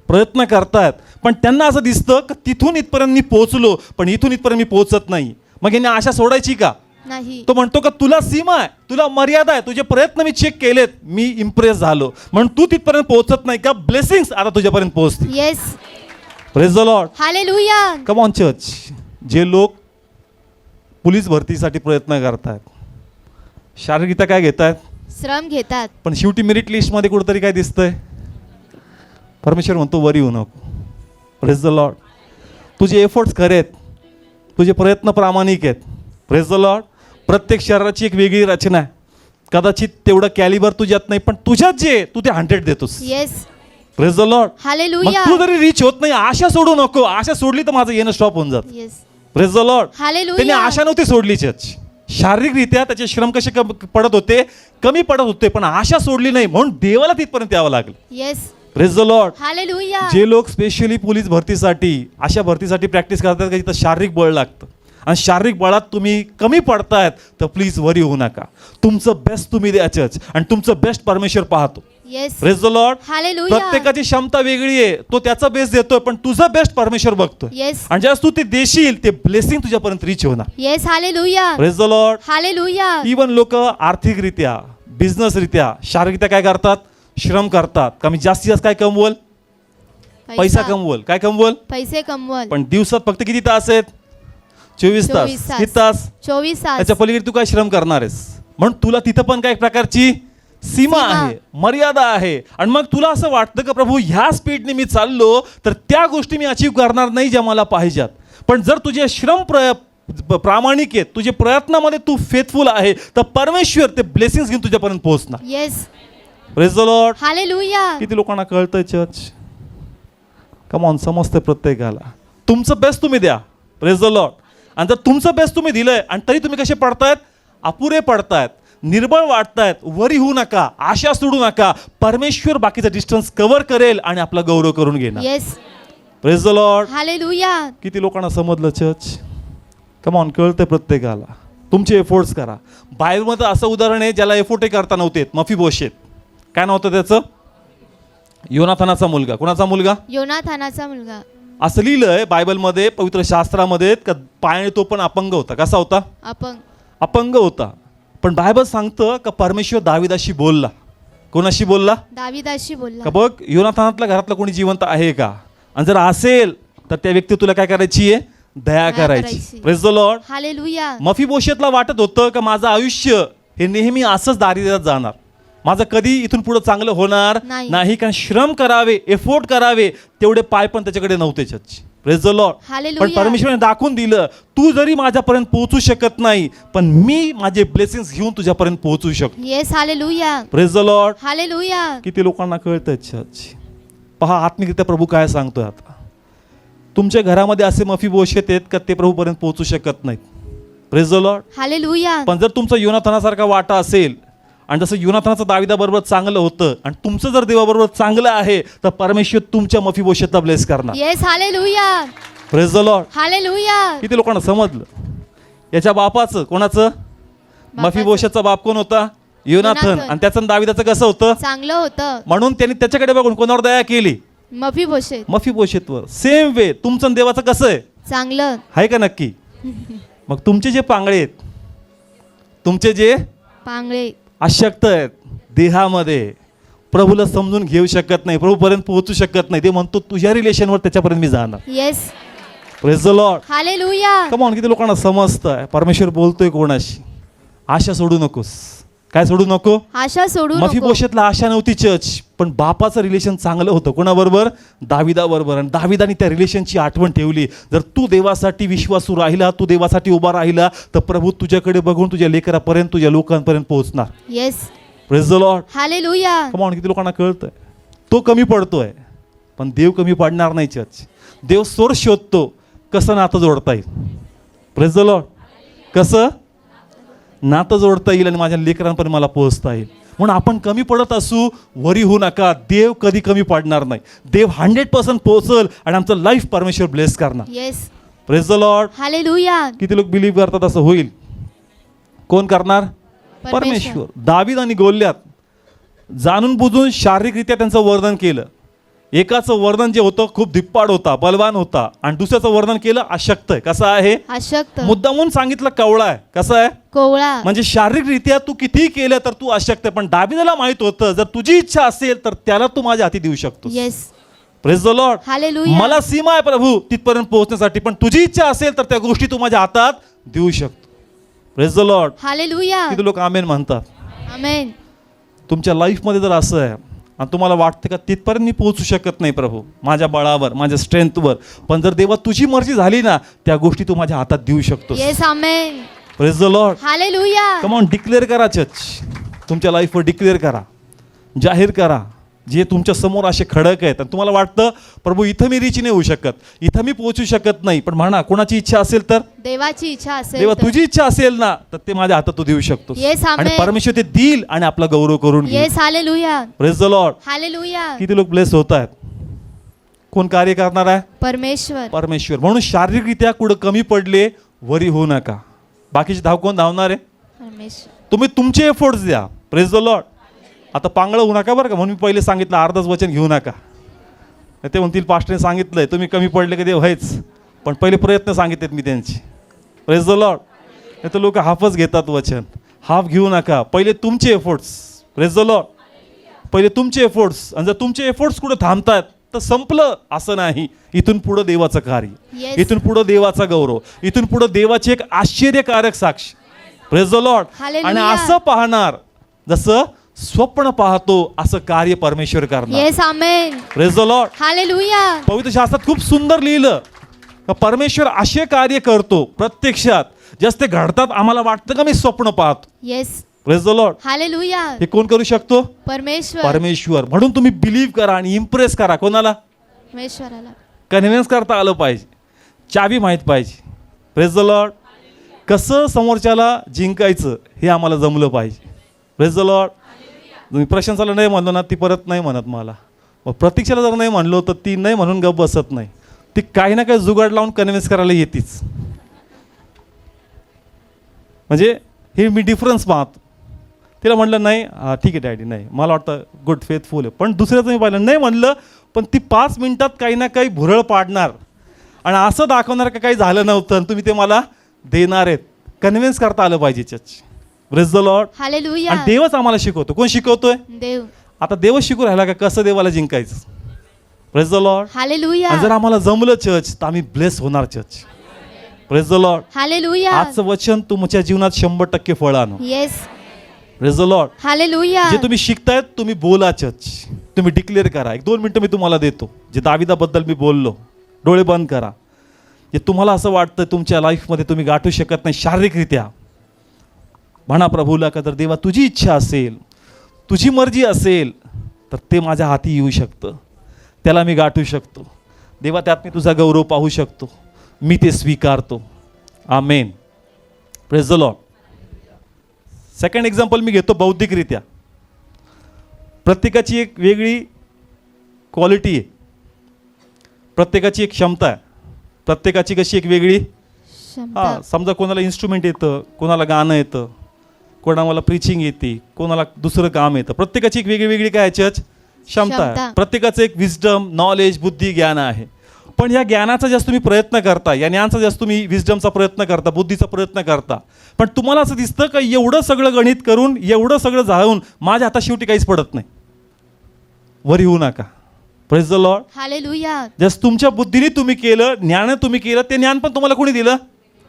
प्रयत्न करतायत, पण त्यांना असं दिसतं की तिथून इथपर्यंत मी पोहोचलो, पण इथून इथपर्यंत मी पोहोचत नाही. मग यांनी आशा सोडायची का? नाही. तो म्हणतो का तुला सीमा आहे, तुला मर्यादा आहे, तुझे प्रयत्न मी चेक केलेत, मी इम्प्रेस झालो, म्हणून तू तिथपर्यंत पोहोचत नाही का? ब्लेसिंग्स आता तुझ्यापर्यंत पोहोचतील. Yes. Praise the Lord. Hallelujah. Come on church. जे लोक पोलीस भरतीसाठी प्रयत्न करतायत, शारीरिकरित्या काय घेत आहेत? श्रम घेतात. पण शेवटी मेरिट लिस्टमध्ये कुठेतरी काय दिसतंय? परमेश्वर म्हणतो वरी होऊ नको. Praise the Lord. तुझे एफर्ट्स खरेत, तुझे प्रयत्न प्रामाणिक आहेत. Praise the Lord. प्रत्येक शरीराची एक वेगळी रचना आहे. कदाचित तेवढं कॅलिबर तुझ्यात नाही, पण तुझ्यात जे तू ते 100 देतोस. येस. Praise the Lord. मग हालेलुया. तू जरी रीच होत नाही, आशा सोडू नको. आशा सोडली तर माझं येणं स्टॉप होऊन जात. येस. Praise the Lord. त्यांनी हालेलुया. आशा नव्हती सोडली चर्च. शारीरिकरित्या त्याचे श्रम कसे पडत होते? कमी पडत होते, पण आशा सोडली नाही, म्हणून देवाला तिथपर्यंत यावं लागलं. Yes. Praise the Lord. Hallelujah. जे लोक स्पेशली पोलीस भरतीसाठी, अशा भरतीसाठी प्रॅक्टिस करतात का जिथं शारीरिक बळ लागतं, आणि शारीरिक बळात तुम्ही कमी पडतायत, तर प्लीज वरी होऊ नका. तुमचं बेस्ट तुम्ही द्या चर्च, आणि तुमचं बेस्ट परमेश्वर पाहतो. Yes. Praise the Lord. Hallelujah. प्रत्येकाची क्षमता वेगळी आहे. तो त्याचा बेस्ट देतोय, पण तुझं बेस्ट परमेश्वर बघतोय. येस. आणि ज्यावेळेस तू ते देशील, ते ब्लेसिंग तुझ्यापर्यंत रीच होणार. Yes. Hallelujah. Praise the Lord. Hallelujah. Even लोक आर्थिकरित्या, बिझनेसरित्या, शारीरिकरित्या काय करतात? श्रम करतात. कमी जास्तीत जास्त काय कमवल? पैसा कमवल. काय कमवल? पैसे कमवल. पण दिवसात फक्त किती तास आहेत? 24 तास. 24 तास. किती तास? 24 तास. त्याच्या पलीकडे तू काय श्रम करणार आहेस? म्हणून तुला तिथं पण काय एक प्रकारची सीमा आहे, मर्यादा आहे. आणि मग तुला असं वाटतं का प्रभू ह्या स्पीडने मी चाललो तर त्या गोष्टी मी अचीव करणार नाही ज्या मला पाहिजेत. पण जर तुझे श्रम प्रामाणिक आहेत, तुझे प्रयत्नामध्ये तू फेथफुल आहे, तर परमेश्वर ते ब्लेसिंग्स घेऊन तुझ्यापर्यंत पोहोचणार. Yes. Praise the Lord. Hallelujah. किती लोकांना कळतंय चर्च? कम ऑन, समजतंय प्रत्येकाला. तुमचं बेस्ट तुम्ही द्या. Praise the Lord. आणि जर तुमचं बेस्ट तुम्ही दिलंय आणि तरी तुम्ही कसे पडतायत? अपुरे पडतायत. निर्बळ वाटतायत, वरी होऊ नका, आशा सोडू नका. परमेश्वर बाकीचा डिस्टन्स कव्हर करेल आणि आपला गौरव करून घेणार. Yes. Praise the Lord. Hallelujah. किती लोकांना समजलं चर्च? कम ऑन, कळतंय प्रत्येकाला. तुमचे एफोर्ट्स करा. बायबलमध्ये असं उदाहरण आहे ज्याला एफोर्टही करता नव्हते. मफीबोशेत, काय नव्हतं त्याचं? योनाथानाचा मुलगा. कोणाचा मुलगा? योनाथानाचा मुलगा. असं लिहिलंय बायबलमध्ये, पवित्र शास्त्रामध्ये, का पायाने तो पण अपंग होता. कसा होता? अपंग होता. पण बायबल सांगतं का परमेश्वर दाविदाशी बोलला. कोणाशी बोलला? दाविदाशी बोलला. का बघ, योनाथानातल्या घरातला कोणी जिवंत आहे का? आणि जर असेल तर त्या व्यक्ती तुला काय करायची आहे? दया करायची. Praise the Lord. हालेलुया. मफीबोशेतला वाटत होतं का माझं आयुष्य हे नेहमी असंच दारिद्र्यात जाणार, माझं कधी इथून पुढे चांगलं होणार नाही. कारण श्रम करावे, एफोर्ट करावे तेवढे पाय पण त्याच्याकडे नव्हते. चर्च. Praise the Lord. पण परमेश्वराने दाखवून दिलं, तू जरी माझ्यापर्यंत पोहोचू शकत नाही, पण मी माझे ब्लेसिंग्स घेऊन तुझ्यापर्यंत पोहोचू शकतो. Yes. Hallelujah. Praise the Lord. Hallelujah. किती लोकांना कळतंय चर्च? पहा आत्मिकरित्या प्रभू काय सांगतोय. आता तुमच्या घरामध्ये असे मफीबोशेत आहेत का ते प्रभूपर्यंत पोहोचू शकत नाहीत. Praise the Lord. हालेलुया. पण जर तुमचा योनाथानासारखा वाटा असेल, आणि जसं योनाथानाचं दाविदाबरोबर चांगलं होतं, आणि तुमचं जर देवाबरोबर चांगलं आहे, तर परमेश्वर तुमच्या मफीबोशेतला ब्लेस करणार. Yes. Hallelujah. Praise the Lord. Hallelujah. किती लोकांना समजलं? याच्या बापाचं, कोणाचं? मफीबोशेतचा बाप कोण होता? योनाथन. आणि त्याचं दाविदाचं कसं होतं? चांगलं होतं. म्हणून त्यांनी त्याच्याकडे बघून कोणावर दया केली? मफीबोशेतवर. सेम वे तुमचं देवाचं कसं आहे? चांगलं आहे का नक्की? मग तुमचे जे पांगळे आहेत, तुमचे जे पांगळे अशक्त आहेत देहामध्ये, प्रभूला समजून घेऊ शकत नाही, प्रभूपर्यंत पोहोचू शकत नाही, ते म्हणतो तुझ्या रिलेशनवर त्याच्यापर्यंत मी जाणार. Yes. Praise the Lord. Hallelujah. Come on. किती लोकांना समजतंय परमेश्वर बोलतोय कोणाशी? आशा सोडू नकोस. काय सोडू नको? आशा सोडू नको. मफीबोशेतला आशा नव्हती चर्च, पण बापाचं रिलेशन चांगलं होतं. कोणाबरोबर? दाविदाबरोबर. आणि दाविदाने त्या रिलेशनची आठवण ठेवली. जर तू देवासाठी विश्वासू राहिला, तू देवासाठी उभा राहिला, तर प्रभू तुझ्याकडे बघून तुझ्या लेकरापर्यंत, तुझ्या लोकांपर्यंत पोहोचणार. Yes. Praise the Lord. Hallelujah. Come on. किती लोकांना कळतंय? तो कमी पडतोय, पण देव कमी पडणार नाही. चर्च. देव सोर्स शोधतो कसं नातं जोडता येईल. Praise the Lord. कसं नातं जोडता येईल आणि माझ्या लेकरांपर्यंत मला पोहोचता येईल. म्हणून आपण कमी पडत असू, वरी होऊ नका. देव कधी कमी पडणार नाही. देव 100% पोहोचल आणि आमचं लाईफ परमेश्वर ब्लेस करणार. Yes. Praise the Lord. Hallelujah. किती लोक बिलीव्ह करतात असं होईल? कोण करणार? परमेश्वर. दावीद आणि गोल्यात जाणून बुजून शारीरिकरित्या त्यांचं वर्णन केलं. एकाचं वर्णन जे होतं खूप धिप्पाड होता, बलवान होता, आणि दुसऱ्याचं वर्णन केलं अशक्त आहे. कसं आहे? अशक्त. मुद्दामून सांगितलं कवळा आहे. कसं आहे? कोवळा. म्हणजे शारीरिकरित्या तू किती केलं तर तू अशक्त आहे. पण दावीदाला माहित होतं जर तुझी इच्छा असेल तर त्याला तू माझ्या हाती देऊ शकतो. Yes. Praise the Lord. Hallelujah. मला सीमा आहे प्रभू तिथपर्यंत पोहोचण्यासाठी, पण तुझी इच्छा असेल तर त्या गोष्टी तू माझ्या हातात देऊ शकतो. Praise the Lord. हालेलुया. किती लोक आमेन म्हणतात? आमेन. तुमच्या लाईफमध्ये जर असं आहे आणि तुम्हाला वाटतं का तिथपर्यंत मी पोहोचू शकत नाही प्रभू माझ्या बळावर, माझ्या स्ट्रेंथवर, पण जर देवा तुझी मर्जी झाली ना, त्या गोष्टी तू माझ्या हातात देऊ शकतो. Yes. Amen. Praise the Lord. Hallelujah. Come on. Declare करा चर्च. तुमच्या लाईफवर डिक्लेअर करा, जाहीर करा. जे तुमच्या समोर असे खडक आहेत आणि तुम्हाला वाटतं प्रभू इथं मी रीच नाही होऊ शकत, इथं मी पोहोचू शकत नाही, पण म्हणा कोणाची इच्छा असेल तर? देवाची इच्छा असेल. देवा तुझी इच्छा असेल ना तर ते माझ्या हातात तू देऊ शकतो. येस. आमेन. आणि परमेश्वर ते देईल आणि आपला गौरव करून घेईल. Yes. Hallelujah. Praise the Lord. Hallelujah. किती लोक ब्लेस होत आहेत? कोण कार्य करणार आहे? परमेश्वर. परमेश्वर. म्हणून शारीरिकरित्या कुठं कमी पडले वरी होऊ नका. बाकीचे धाव कोण धावणार आहे? परमेश्वर. तुम्ही तुमचे एफर्ट्स द्या. Praise the Lord. आता पांगळं होऊ नका बरं का, म्हणून मी पहिले सांगितलं अर्धच वचन घेऊ नका. ते म्हणतील पास्टरने सांगितलंय तुम्ही कमी पडले का देव व्हायच, पण पहिले प्रयत्न सांगितलेत मी त्यांचे. Praise the Lord. नाही तर लोक हाफच घेतात वचन. हाफ घेऊ नका. पहिले तुमचे एफर्ट्स. Praise the Lord. पहिले तुमचे एफर्ट्स. आणि जर तुमचे एफर्ट्स कुठं थांबतात तर संपलं असं नाही. इथून पुढं देवाचं कार्य, इथून पुढं देवाचा गौरव, इथून पुढं देवाची एक आश्चर्यकारक साक्ष. Praise the Lord. आणि असं पाहणार जसं स्वप्न पाहतो असं कार्य परमेश्वर करणार. Yes. Amen. Praise the Lord. Hallelujah. पवित्र शास्त्रात खूप सुंदर लिहिलं का परमेश्वर असे कार्य करतो प्रत्यक्षात जसे घडतात आम्हाला वाटतं का मी स्वप्न पाहतो. Yes. Praise the Lord. Hallelujah. हे कोण करू शकतो? परमेश्वर. परमेश्वर. म्हणून तुम्ही बिलीव्ह करा आणि इम्प्रेस करा. कोणाला? परमेश्वराला. कन्व्हिन्स करता आलं पाहिजे, चावी माहीत पाहिजे. Praise the Lord. कसं समोरच्याला जिंकायचं हे आम्हाला जमलं पाहिजे. Praise the Lord. मी प्रशंसाला नाही म्हणलो ना, ती परत नाही म्हणत मला. मग प्रतीक्षेला जर नाही म्हणलो तर ती नाही म्हणून गप्प बसत नाही, ती काही ना काही जुगाड लावून कन्व्हिन्स करायला येतीच. म्हणजे हे मी डिफरन्स पाहतो. तिला म्हटलं नाही, ठीक आहे डॅडी, नाही मला वाटतं गुड फेथफुल आहे. पण दुसऱ्याचं मी पाहिलं नाही म्हणलं, पण ती 5 मिनिटात काही ना काही भुरळ पाडणार आणि असं दाखवणार का काही झालं नव्हतं आणि तुम्ही ते मला देणार आहेत. कन्व्हिन्स करता आलं पाहिजे church. Praise the Lord. Hallelujah. आणि देवच आम्हाला शिकवतो. कोण शिकवतोय? देव. आता देवच शिकू राहिला का कसं देवाला जिंकायचं. Praise the Lord. हालेलुया. आणि जर आम्हाला जमलं चर्च तर आम्ही ब्लेस होणार church. Praise the Lord. Hallelujah. आजचं वचन तुमच्या जीवनात 100% फळ आणो. Yes. Praise the Lord. Hallelujah. जे तुम्ही शिकतायत तुम्ही बोला चर्च, तुम्ही डिक्लेअर करा. 1-2 मिनिटं मी तुम्हाला देतो. जे दाविदाबद्दल मी बोललो, डोळे बंद करा. जे तुम्हाला असं वाटतं तुमच्या लाईफमध्ये तुम्ही गाठू शकत नाही शारीरिकरित्या, म्हणा प्रभूला का तर देवा तुझी इच्छा असेल, तुझी मर्जी असेल तर ते माझ्या हाती येऊ शकतं, त्याला मी गाठू शकतो. देवा त्यात मी तुझा गौरव पाहू शकतो, मी ते स्वीकारतो. Amen. Praise the Lord. Second example मी घेतो बौद्धिकरित्या. प्रत्येकाची एक वेगळी क्वालिटी आहे, प्रत्येकाची एक क्षमता आहे, प्रत्येकाची कशी एक वेगळी. हां, समजा कोणाला इन्स्ट्रुमेंट येतं, कोणाला गाणं येतं, कोणाला प्रीचिंग येते, कोणाला दुसरं काम येतं. प्रत्येकाची एक वेगळी वेगळी काय चर्च क्षमता आहे. प्रत्येकाचं एक विजडम, नॉलेज, बुद्धी, ज्ञान आहे. पण या ज्ञानाचा जास्त तुम्ही प्रयत्न करता, या ज्ञानाचा जास्त तुम्ही विजडमचा प्रयत्न करता, बुद्धीचा प्रयत्न करता. पण तुम्हाला असं दिसतं का एवढं सगळं गणित करून, एवढं सगळं जाळून माझ्या हातात शेवटी काहीच पडत नाही. वरी होऊ नका. Praise the Lord. Hallelujah. Just तुमच्या बुद्धीने तुम्ही केलं, ज्ञान तुम्ही केलं, ते ज्ञान पण तुम्हाला कोणी दिलं?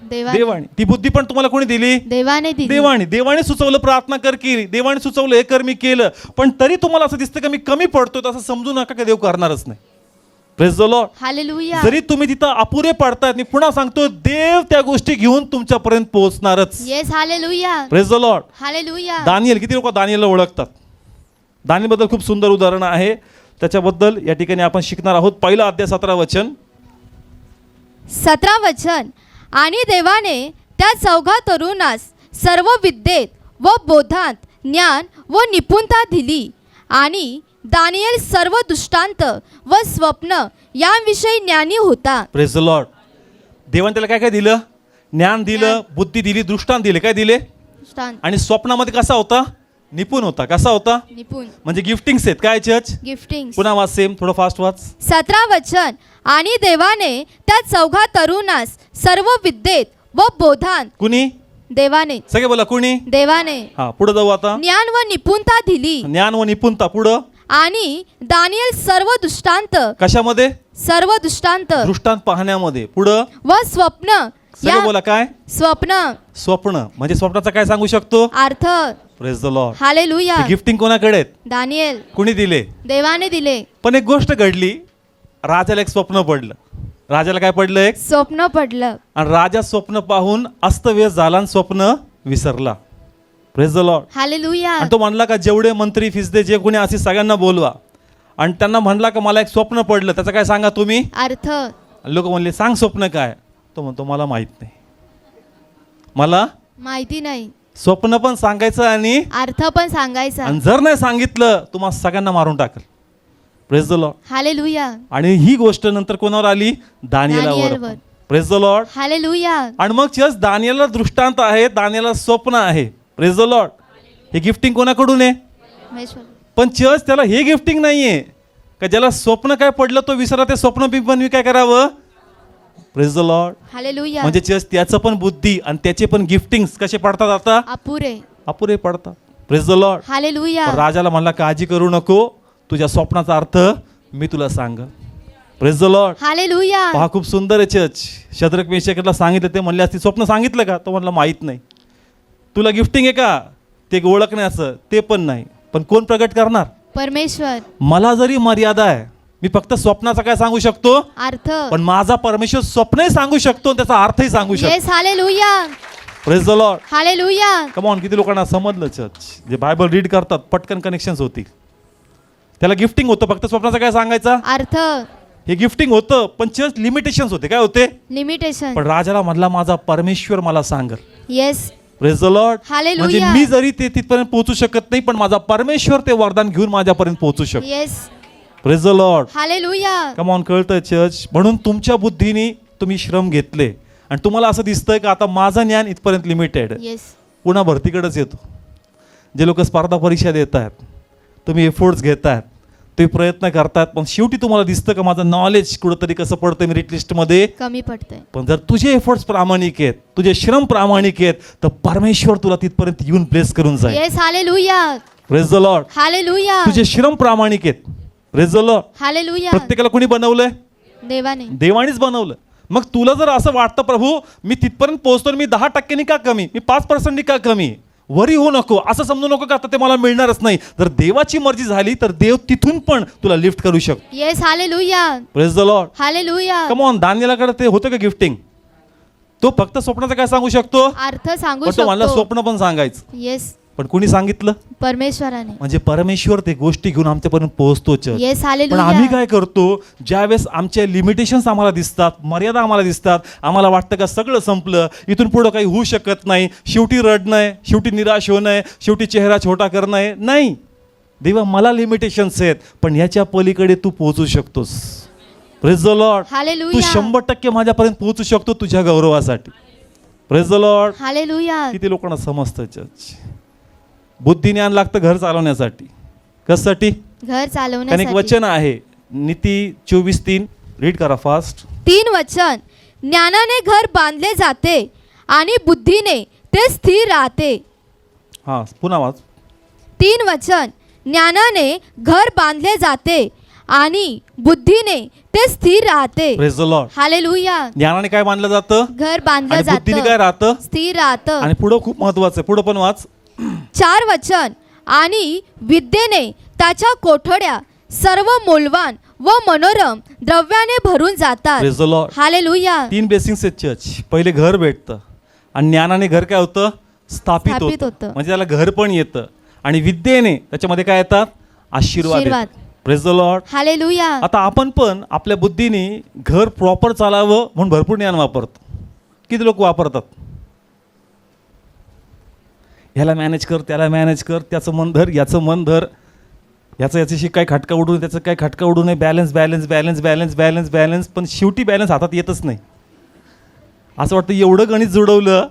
देवाने. ती बुद्धी पण तुम्हाला कोणी दिली? देवाने दिली. देवाने सुचवलं, प्रार्थना कर केली, देवाने सुचवलं, हे कर मी केलं. पण तरी तुम्हाला असं दिसतं का मी कमी पडतोय, असं समजू नका का देव करणारच नाही. Praise the Lord. हालेलुया. जरी तुम्ही तिथं अपुरे पडतायत, मी पुन्हा सांगतो देव त्या गोष्टी घेऊन तुमच्यापर्यंत पोहोचणारच. Yes. Hallelujah. Praise the Lord. Hallelujah. Daniel, किती लोक दानिएलला ओळखतात? दानिएलबद्दल खूप सुंदर उदाहरण आहे, त्याच्याबद्दल या ठिकाणी आपण शिकणार आहोत. पहिला अध्याय 17 वचन. 17 वचन. आणि देवाने त्या 4 तरुणास सर्व विद्येत व बोधांत ज्ञान व निपुणता दिली, आणि दानिएल सर्व दृष्टांत व स्वप्न यांविषयी ज्ञानी होता. Praise the Lord. देवाने त्याला काय काय दिलं? ज्ञान दिलं, बुद्धी दिली, दृष्टांत दिले. काय दिले? दृष्टांत. आणि स्वप्नामध्ये कसा होता? निपुण होता. कसा होता? निपुण. म्हणजे गिफ्टिंग्स आहेत. काय चर्च? गिफ्टिंग. पुन्हा वाच, सेम थोडं फास्ट वाच. 17 वचन. आणि देवाने त्या 4 तरुणास सर्व विद्येत व बोधांत. कुणी? देवाने. सगळे बोला, कुणी? देवाने. हा, पुढे जाऊ आता. ज्ञान व निपुणता दिली, ज्ञान व निपुणता. पुढं. आणि दानिएल सर्व दृष्टांत. कशामध्ये? सर्व दृष्टांत. दृष्टांत पाहण्यामध्ये. पुढं. व स्वप्न. सगळे बोला, काय? स्वप्न. स्वप्न म्हणजे स्वप्नाचा काय सांगू शकतो? अर्थ. Praise the Lord. Hallelujah. Gifting कोणाकडे आहेत? दानिएल. कुणी दिले? देवाने दिले. पण एक गोष्ट घडली, राजाला एक स्वप्न पडलं. राजाला काय पडलं? एक स्वप्न पडलं. आणि राजा स्वप्न पाहून अस्तव्यस्त झाला आणि स्वप्न विसरला. Praise the Lord. हालेलुया. आणि तो म्हणला का जेवढे मंत्री फिसदे जे कोणी असे सगळ्यांना बोलवा, आणि त्यांना म्हणला का मला एक स्वप्न पडलं, त्याचं काय सांगा तुम्ही? अर्थ. लोक म्हणले सांग स्वप्न काय? तो म्हणतो मला माहित नाही, मला माहिती नाही. स्वप्न पण सांगायचं आणि अर्थ पण सांगायचा. आणि जर नाही सांगितलं तुम्हाला सगळ्यांना मारून टाकल. Praise the Lord. हालेलुया. आणि ही गोष्ट नंतर कोणावर आली? दानिएलावर. दानिएलवर. Praise the Lord. हालेलुया. आणि मग चर्च दानिएलला दृष्टांत आहे, दानिएलला स्वप्न आहे. Praise the Lord. हे गिफ्टिंग कोणाकडून आहे? पण चर्च त्याला हे गिफ्टिंग नाहीये का ज्याला स्वप्न काय पडलं तो विसरा, ते स्वप्न बी पण मी काय करावं? Praise the Lord. हालेलुया. म्हणजे चर्च त्याचं पण बुद्धी आणि त्याचे पण गिफ्टिंग्स कसे पडतात? आता अपुरे पडतात. Praise the Lord. हालेलुया. राजाला म्हणला काळजी करू नको, तुझ्या स्वप्नाचा अर्थ मी तुला सांग. Praise the Lord. हालेलुया. पहा खूप सुंदर आहे चर्च. शद्रक मेशकला सांगितलं, ते म्हणले असते स्वप्न सांगितलं का? तो म्हणला माहित नाही. तुला गिफ्टिंग आहे का ते ओळखण्याचं? ते पण नाही. पण कोण प्रगट करणार? परमेश्वर. मला जरी मर्यादा आहे, मी फक्त स्वप्नाचा काय सांगू शकतो? अर्थ. पण माझा परमेश्वर स्वप्नही सांगू शकतो, त्याचा अर्थही सांगू शकतो. Yes. Hallelujah. Praise the Lord. Hallelujah. Come on, किती लोकांना समजलं चर्च? जे बायबल रीड करतात पटकन कनेक्शन्स होतील. त्याला गिफ्टिंग होतं, फक्त स्वप्नाचा काय सांगायचा? अर्थ. हे गिफ्टिंग होतं, पण चर्च लिमिटेशन्स होते. काय होते? लिमिटेशन. पण राजाला म्हणला माझा परमेश्वर मला सांगल. Yes. Praise the Lord. Hallelujah. म्हणजे मी जरी ते तिथपर्यंत पोहोचू शकत नाही, पण माझा परमेश्वर ते वरदान घेऊन माझ्यापर्यंत पोहोचू शकतो. Yes. Praise the Lord. Hallelujah. Come on, कळतंय चर्च? म्हणून तुमच्या बुद्धीने तुम्ही श्रम घेतले आणि तुम्हाला असं दिसतंय का आता माझं ज्ञान इथपर्यंत लिमिटेड. येस. पुन्हा भरतीकडेच येतो. जे लोक स्पर्धा परीक्षा देत आहेत, तुम्ही एफर्ट्स घेत आहेत, तुम्ही प्रयत्न करतात, पण शेवटी तुम्हाला दिसतं का माझं नॉलेज कुठंतरी कसं पडतं मेरिट लिस्टमध्ये कमी पडतंय. पण जर तुझे एफर्ट्स प्रामाणिक आहेत, तुझे श्रम प्रामाणिक आहेत, तर परमेश्वर तुला तिथपर्यंत येऊन ब्लेस करून जाईल. Yes. Hallelujah. Praise the Lord. Hallelujah. तुझे श्रम प्रामाणिक आहेत. Praise the Lord. हालेलुया. प्रत्येकाला कोणी बनवलंय? देवाने. देवानीच बनवलं. मग तुला जर असं वाटतं प्रभू मी तिथपर्यंत पोहोचतो, मी 10% का कमी, मी 5% का कमी, वरी होऊ नको, असं समजू नको का आता ते मला मिळणारच नाही. जर देवाची मर्जी झाली तर देव तिथून पण तुला लिफ्ट करू शकतो. Yes. Hallelujah. Praise the Lord. Hallelujah. Come on. दानिएलाकडे ते होतं का गिफ्टिंग? तो फक्त स्वप्नाचं काय सांगू शकतो, अर्थ सांगू पण तो मला शकतो. स्वप्न पण सांगायचं. येस. पण कोणी सांगितलं? परमेश्वराने. म्हणजे परमेश्वर ते गोष्टी घेऊन आमच्यापर्यंत पोहोचतो. येस. पण हालेलुया. आम्ही काय करतो, ज्यावेळेस आमचे लिमिटेशन्स आम्हाला दिसतात, मर्यादा आम्हाला दिसतात, आम्हाला वाटतं का सगळं संपलं, इथून पुढं काही होऊ शकत नाही, शेवटी रडणं आहे, शेवटी निराश होणं आहे, शेवटी चेहरा छोटा करणं आहे. नाही, देवा मला लिमिटेशन्स आहेत, पण याच्या पलीकडे तू पोहोचू शकतोस. Praise the Lord. तू हालेलुया. 100% माझ्यापर्यंत पोहोचू शकतो तुझ्या गौरवासाठी. Praise the Lord. हालेलुया. किती लोकांना समजतं चर्च? बुद्धी ज्ञान लागतं घर चालवण्यासाठी. कशासाठी? घर कारण एक चालवण्यासाठी. वचन आहे, नीती 24:3. रीड करा फास्ट. 3 वचन. ज्ञानाने घर बांधले जाते आणि बुद्धीने ते स्थिर राहते. हां, पुन्हा वाच. 3 वचन. ज्ञानाने घर बांधले जाते आणि बुद्धीने ते स्थिर राहते. Praise the Lord. हालेलुया. ज्ञानाने काय मानलं जातं घर बांधलं आणि बुद्धीने काय जातं, राहतं, स्थिर राहतं. आणि पुढं खूप महत्वाचं आहे, पुढं पण वाच. 4 वचन. आणि विद्येने त्याच्या कोठड्या सर्व मौल्यवान व मनोरम द्रव्याने भरून जातात. Praise the Lord. Hallelujah. 3 blessings आहेत चर्च. पहिले घर भेटतं आणि ज्ञानाने घर काय होतं, स्थापित स्थापित होतं. होतं. म्हणजे त्याला घर पण येतं आणि विद्येने त्याच्यामध्ये काय येतात, आशीर्वाद आशीर्वाद. येतात. Praise the Lord. हालेलुया. आता आपण पण आपल्या बुद्धीने घर प्रॉपर चालावं म्हणून भरपूर ज्ञान वापरतो. किती लोक वापरतात, ह्याला मॅनेज कर, त्याला मॅनेज कर, त्याचं मन धर, याचं मन धर, याच्याशी काय खटका उडू नये, त्याचं काय खटका उडू नये, balance balance balance balance balance balance, पण शेवटी बॅलन्स हातात येतच नाही. असं वाटतं एवढं गणित जुळवलं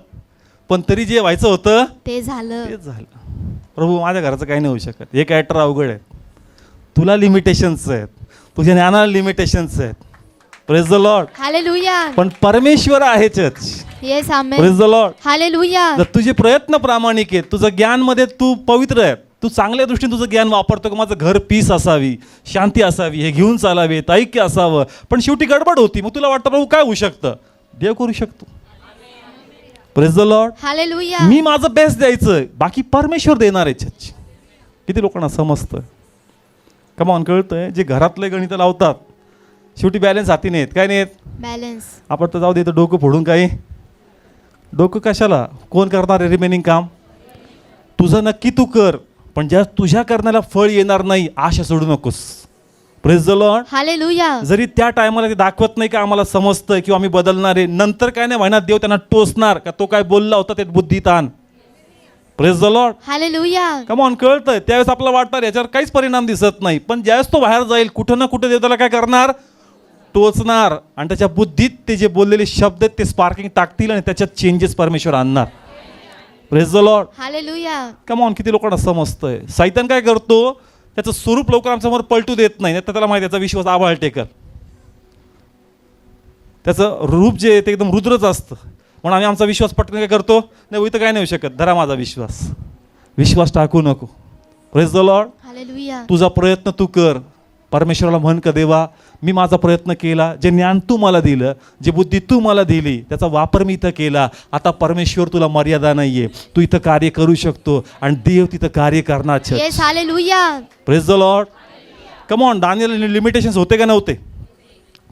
पण तरी जे व्हायचं होतं ते झालं. तेच झालं. प्रभू माझ्या घराचं काही नाही होऊ शकत, हे कॅरेक्टर अवघड आहे, तुला लिमिटेशन्स आहेत, तुझ्या ज्ञानाला लिमिटेशन्स आहेत. Praise the Lord. हालेलुया. पण परमेश्वर आहे church. Yes. Amen. Praise the Lord. Hallelujah. जर तुझे प्रयत्न प्रामाणिक आहेत, तुझं ज्ञानमध्ये तू पवित्र आहे, तू चांगल्या दृष्टीने तुझं ज्ञान वापरतो की माझं घर पीस असावी, शांती असावी, हे घेऊन चालावेत, ऐक्य असावं, पण शेवटी गडबड होती, मग तुला वाटतं प्रभू काय होऊ शकतं, देव करू शकतो. Praise the Lord. हालेलुया. मी माझं बेस्ट द्यायचं, बाकी परमेश्वर देणार आहे. चर्च किती लोकांना समजतं? कमान कळतंय? जे घरातले गणितं लावतात शेवटी बॅलन्स हाती नाहीत, काय नाहीत, बॅलन्स. आपण तर जाऊ दे, तर डोकं फोडून काही डोकं कशाला, कोण करणार आहे रिमेनिंग काम? तुझं नक्की तू कर, पण ज्या तुझ्या करण्याला फळ येणार नाही आशा सोडू नकोस. Praise the Lord. हालेलुया. जरी त्या टायमाला ते दाखवत नाही का आम्हाला समजतं किंवा आम्ही बदलणार आहे, नंतर काय नाही व्हायना, देव त्यांना टोचणार का तो काय बोलला होता ते बुद्धीत आण. Praise the Lord. Hallelujah. Come on, कळतंय? त्यावेळेस आपल्याला वाटणार याच्यावर काहीच परिणाम दिसत नाही, पण ज्यावेळेस तो बाहेर जाईल कुठं ना कुठं देव त्याला काय करणार, टोचणार, आणि त्याच्या बुद्धीत ते जे बोललेले शब्द आहेत ते स्पार्किंग टाकतील आणि त्याच्यात चेंजेस परमेश्वर आणणार. Praise the Lord. Hallelujah. Come on, किती लोकांना समजतंय? सैतान काय करतो, त्याचं स्वरूप लवकर आमच्यासमोर पलटू देत नाही, तर त्याला माहिती त्याचा विश्वास आभाळ टेकर, त्याचं रूप जे आहे ते एकदम रुद्रच असतं, म्हणून आम्ही आमचा विश्वास पटकन काय करतो, नाही इथं काय नाही होऊ शकत, धरा माझा विश्वास, विश्वास टाकू नको. Praise the Lord. हालेलुया. तुझा प्रयत्न तू कर, परमेश्वराला म्हण का देवा मी माझा प्रयत्न केला, जे ज्ञान तू मला दिलं, जे बुद्धी तू मला दिली, त्याचा वापर मी इथं केला, आता परमेश्वर तुला मर्यादा नाही आहे, तू इथं कार्य करू शकतो आणि देव तिथं कार्य करणार. Yes. Hallelujah. Praise the Lord. Come on. दानिएलला लिमिटेशन्स होते का नव्हते?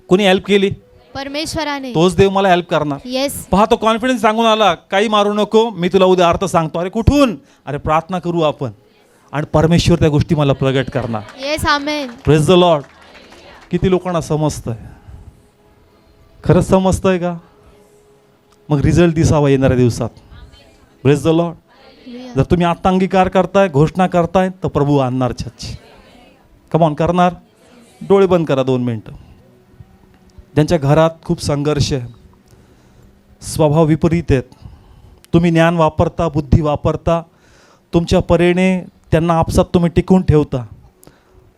कोणी हेल्प केली? परमेश्वराने. तोच देव मला हेल्प करणार. येस. पहा, तो कॉन्फिडन्स सांगून आला, काही मारू नको, मी तुला उद्या अर्थ सांगतो. अरे कुठून? अरे प्रार्थना करू आपण आणि परमेश्वर त्या गोष्टी मला प्रगट करणार. Yes. Amen. Praise the Lord. किती लोकांना समजतंय? खरंच समजतंय का? मग रिझल्ट दिसावा येणाऱ्या दिवसात. Praise the Lord. जर तुम्ही आता अंगीकार करताय, घोषणा करताय, तर प्रभू आणणार चर्च. कमॉन, करणार. डोळे बंद करा 2 मिनटं. ज्यांच्या घरात खूप संघर्ष आहे, स्वभाव विपरीत आहेत, तुम्ही ज्ञान वापरता, बुद्धी वापरता, तुमच्या परीने त्यांना आपसात तुम्ही टिकून ठेवता,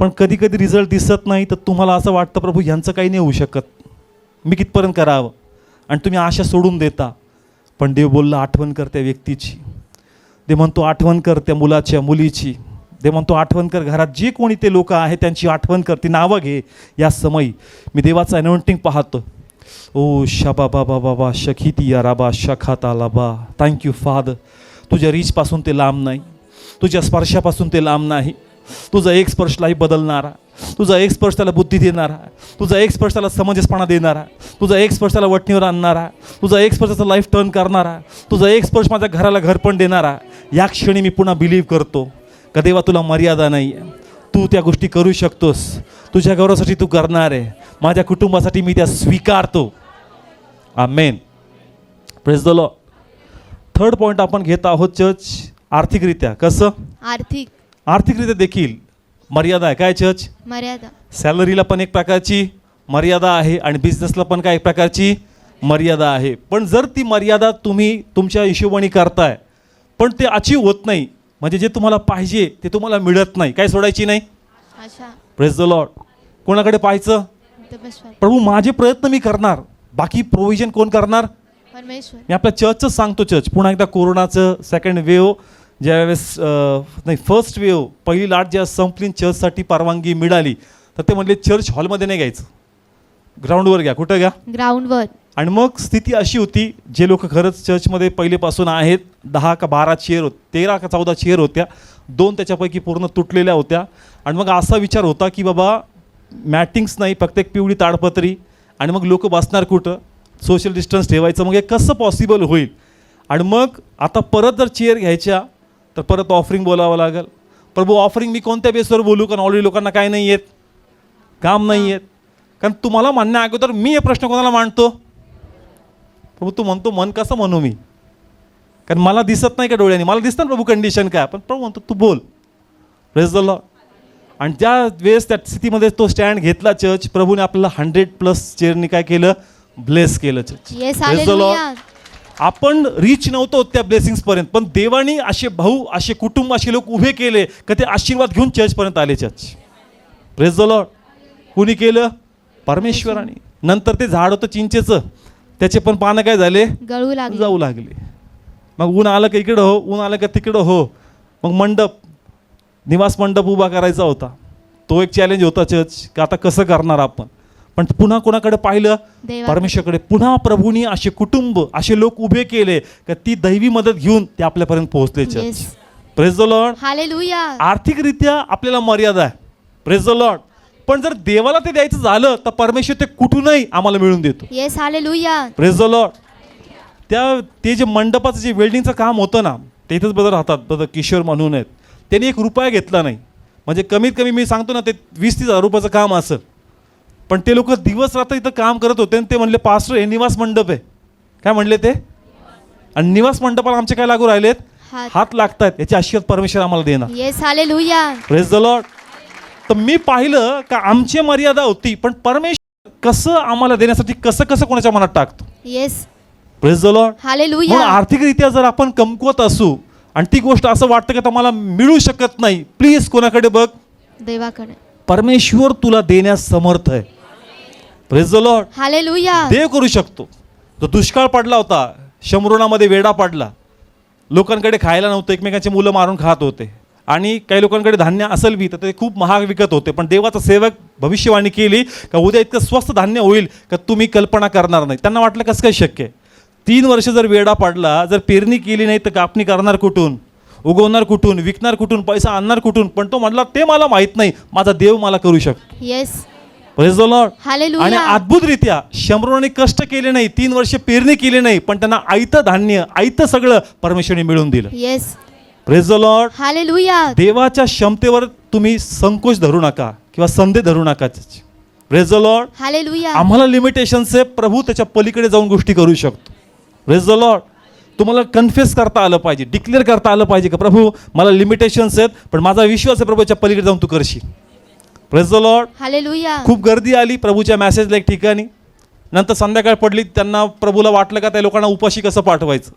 पण कधी कधी रिझल्ट दिसत नाही, तर तुम्हाला असं वाटतं प्रभू यांचं काही नाही होऊ शकत, मी कितपर्यंत करावं, आणि तुम्ही आशा सोडून देता. पण देव बोलला आठवण कर त्या व्यक्तीची. देव म्हणतो आठवण कर त्या मुलाच्या, मुलीची. देव म्हणतो आठवण कर, घरात जे कोणी ते लोक आहेत त्यांची आठवण कर, ती नावं घे. या समयी मी देवाचं अनॉइंटिंग पाहतो. ओ शाबा बाबा बाबा शखिती या राबा शखाता लाबा. Thank you father. तुझ्या रीचपासून ते लांब नाही, तुझ्या स्पर्शापासून ते लांब नाही. तुझा एक स्पर्शलाही बदलणारा, तुझा एक स्पर्श त्याला बुद्धी देणारा, तुझा एक स्पर्श त्याला समंजसपणा देणारा, तुझा एक स्पर्श त्याला वटणीवर आणणारा, तुझा एक स्पर्श त्याचा लाईफ टर्न करणारा, तुझा एक स्पर्श माझ्या घराला घर पण देणारा. या क्षणी मी पुन्हा बिलीव्ह करतो का देवा तुला मर्यादा नाही आहे, तू त्या गोष्टी करू शकतोस. तुझ्या गौरवासाठी तू करणार आहे, माझ्या कुटुंबासाठी मी त्या स्वीकारतो. Amen. Praise the Lord. Third point आपण घेत आहोत चर्च, आर्थिकरित्या. कसं? आर्थिकरित्या देखील मर्यादा आहे. काय चर्च? मर्यादा. सॅलरीला पण एक प्रकारची मर्यादा आहे आणि बिझनेसला पण काय एक प्रकारची मर्यादा आहे. पण जर ती मर्यादा तुम्ही तुमच्या हिशोबाने करताय पण ते अचीव होत नाही, म्हणजे जे तुम्हाला पाहिजे ते तुम्हाला मिळत नाही, काय सोडायची नाही. Praise the Lord. कोणाकडे पाहायचं? प्रभू माझे प्रयत्न मी करणार, बाकी प्रोव्हिजन कोण करणार? परमेश्वर. मी आपल्या चर्चचं सांगतो. चर्च पुन्हा एकदा कोरोनाचं सेकंड वेव्ह ज्यावेळेस फर्स्ट वेव्ह पहिली लाट ज्या संपली, चर्चसाठी परवानगी मिळाली, तर ते म्हणले चर्च हॉलमध्ये नाही घ्यायचं, ग्राउंडवर घ्या. कुठं घ्या? ग्राउंडवर. आणि मग स्थिती अशी होती, जे लोक खरंच चर्चमध्ये पहिलेपासून आहेत, 10 का 12 चेअर होत, 13 का 14 चेअर होत्या, 2 त्याच्यापैकी पूर्ण तुटलेल्या होत्या. आणि मग असा विचार होता की बाबा मॅटिंग्स नाही, फक्त एक पिवळी ताडपत्री, आणि मग लोक बसणार कुठं, सोशल डिस्टन्स ठेवायचं, मग हे कसं पॉसिबल होईल. आणि मग आता परत जर चेअर घ्यायच्या तर परत ऑफरिंग बोलावं लागेल. प्रभू ऑफरिंग मी कोणत्या बेसवर बोलू, कारण ऑलरेडी लोकांना काय नाही येत, काम नाही येत. कारण तुम्हाला म्हणण्या अगोदर मी हे प्रश्न कोणाला मांडतो? प्रभू तू म्हणतो मन कसं म्हणू मी, कारण मला दिसत नाही का डोळ्यांनी, मला दिसतं ना प्रभू कंडिशन काय, पण प्रभू म्हणतो तू बोल. Praise the Lord. आणि ज्या वेळेस त्या स्थितीमध्ये तो स्टँड घेतला चर्च, प्रभूने आपल्याला 100+ चेअरनी काय केलं? ब्लेस केलं चर्च. Praise the Lord. आपण रीच नव्हतो त्या ब्लेसिंग्सपर्यंत, पण देवानी असे भाऊ, असे कुटुंब, असे लोक उभे केले का ते आशीर्वाद घेऊन चर्चपर्यंत आले. चर्च. Praise the Lord. कुणी केलं? परमेश्वराने. नंतर ते झाड होतं चिंचेचं, त्याचे पण पानं काय झाले? जाऊ लागले. मग ऊन आलं का इकडं हो, ऊन आलं का तिकडं हो. मग मंडप, निवास मंडप उभा करायचा होता, तो एक चॅलेंज होता चर्च, का आता कसं करणार आपण. पण पुन्हा कोणाकडे पाहिलं? परमेश्वरकडे. पुन्हा प्रभूंनी असे कुटुंब, असे लोक उभे केले का ती दैवी मदत घेऊन ते आपल्यापर्यंत पोहोचले. Church. Praise the Lord. Hallelujah. आर्थिकरित्या आपल्याला मर्यादा आहे. Praise the Lord. पण जर देवाला ते द्यायचं झालं तर परमेश्वर ते कुठूनही आम्हाला मिळून देतो. Yes. Hallelujah. Praise the Lord. ते जे मंडपाचं जे वेल्डिंगचं काम होतं ना, ते इथंच बदल राहतात, बदल किशोर म्हणून आहेत, त्यांनी 1 रुपया घेतला नाही. म्हणजे कमीत कमी मी सांगतो ना, ते 20-30 हजार रुपयाचं काम असेल, पण ते लोक दिवस रात्र इथं काम करत होते. आणि ते म्हणले पास्टर हे निवास मंडप आहे. काय म्हणले ते? आणि निवास मंडपाला आमचे काय लागू राहिलेत? हात लागतात. याची आशीर्वाद परमेश्वर आम्हाला देणार. Yes. Hallelujah. Praise the Lord. तर मी पाहिलं का आमची मर्यादा होती, पण परमेश्वर कसं आम्हाला देण्यासाठी कसं कसं कोणाच्या मनात टाकतो. Yes. Praise the Lord. Hallelujah. म्हणून आर्थिकरित्या जर आपण कमकुवत असू आणि ती गोष्ट असं वाटतं की तुम्हाला मिळू शकत नाही, प्लीज कोणाकडे बघ? देवाकडे. परमेश्वर तुला देण्यास समर्थ आहे. Praise the Lord. हालेलुया. देव करू शकतो. जो दुष्काळ पडला होता, शमरोनामध्ये वेडा पडला, लोकांकडे खायला नव्हतं, एकमेकांची मुलं मारून खात होते, आणि काही लोकांकडे धान्य असेल बी तर ते खूप महाग विकत होते. पण देवाचा सेवक भविष्यवाणी केली का उद्या इतकं स्वस्त धान्य होईल का तुम्ही कल्पना करणार नाही. त्यांना वाटलं कसं काय शक्य आहे? 3 वर्ष जर वेडा पडला, जर पेरणी केली नाही तर कापणी करणार कुठून, उगवणार कुठून, विकणार कुठून, पैसा आणणार कुठून. पण तो म्हटला ते मला माहीत नाही, माझा देव मला करू शकतो. Yes. Praise the Lord. Hallelujah. आणि अद्भुतरित्या शमरोने कष्ट केले नाही, 3 वर्ष पेरणी केली नाही, पण त्यांना आयतं धान्य, आयतं सगळं परमेश्वराने मिळवून दिलं. Yes. Praise the Lord. Hallelujah. देवाच्या क्षमतेवर तुम्ही संकोच धरू नका किंवा संदेह धरू नका. Praise the Lord. हालेलुया. आम्हाला लिमिटेशन्स आहे, प्रभू त्याच्या पलीकडे जाऊन गोष्टी करू शकतो. Praise the Lord. तुम्हाला कन्फेस करता आलं पाहिजे, डिक्लेअर करता आलं पाहिजे की प्रभू मला लिमिटेशन्स आहेत, पण माझा विश्वास आहे प्रभूच्या पलीकडे जाऊन तू करशील. Praise the Lord. हालेलुया. खूप गर्दी आली प्रभूच्या मॅसेजला एक ठिकाणी. नंतर संध्याकाळ पडली, त्यांना प्रभूला वाटलं का त्या लोकांना उपाशी कसं पाठवायचं,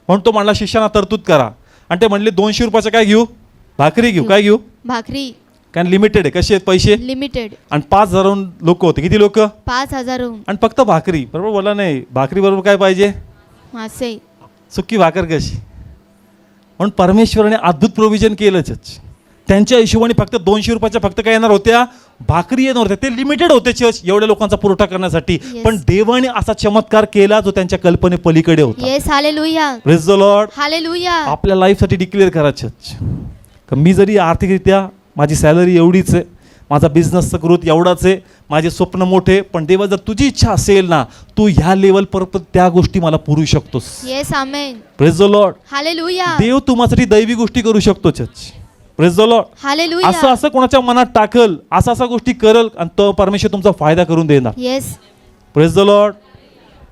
म्हणून तो म्हणला शिष्यांना तरतूद करा. आणि ते म्हणले 200 रुपयाचं काय घेऊ, भाकरी घेऊ. काय घेऊ, भाकरी. कारण लिमिटेड आहे. कसे आहेत पैसे, लिमिटेड. आणि 5,000 लोक होते. किती लोक, 5,000. आणि फक्त भाकरी. बरोबर बोला नाही, भाकरी बरोबर काय पाहिजे, मासे. सुकी भाकर कशी. म्हणून परमेश्वराने अद्भुत प्रोव्हिजन केलं. चर्च त्यांच्या हिशोबाने फक्त 200 रुपयाच्या फक्त काय येणार होत्या, भाकरी येणार होत्या. ते लिमिटेड होते चर्च एवढ्या लोकांचा पुरवठा करण्यासाठी. पण देवाने असा चमत्कार केला जो त्यांच्या कल्पने पलीकडे होता. Yes. Hallelujah. Praise the Lord. Hallelujah. आपल्या लाईफसाठी डिक्लेअर करा चर्च, मी जरी आर्थिकरित्या माझी सॅलरी एवढीच आहे, माझा बिझनेसचा ग्रोथ एवढाच आहे, माझे स्वप्न मोठे, पण देवा जर तुझी इच्छा असेल ना, तू ह्या लेवलपर्यंत त्या गोष्टी मला पुरू शकतोस. Yes. Amen. Praise the Lord. Hallelujah. देव तुम्हासाठी दैवी गोष्टी करू शकतो church. Praise the Lord. Hallelujah. असं कोणाच्या मनात टाकल, असा गोष्टी करल, आणि तो परमेश्वर तुमचा फायदा करून देणार. येस. Praise the Lord.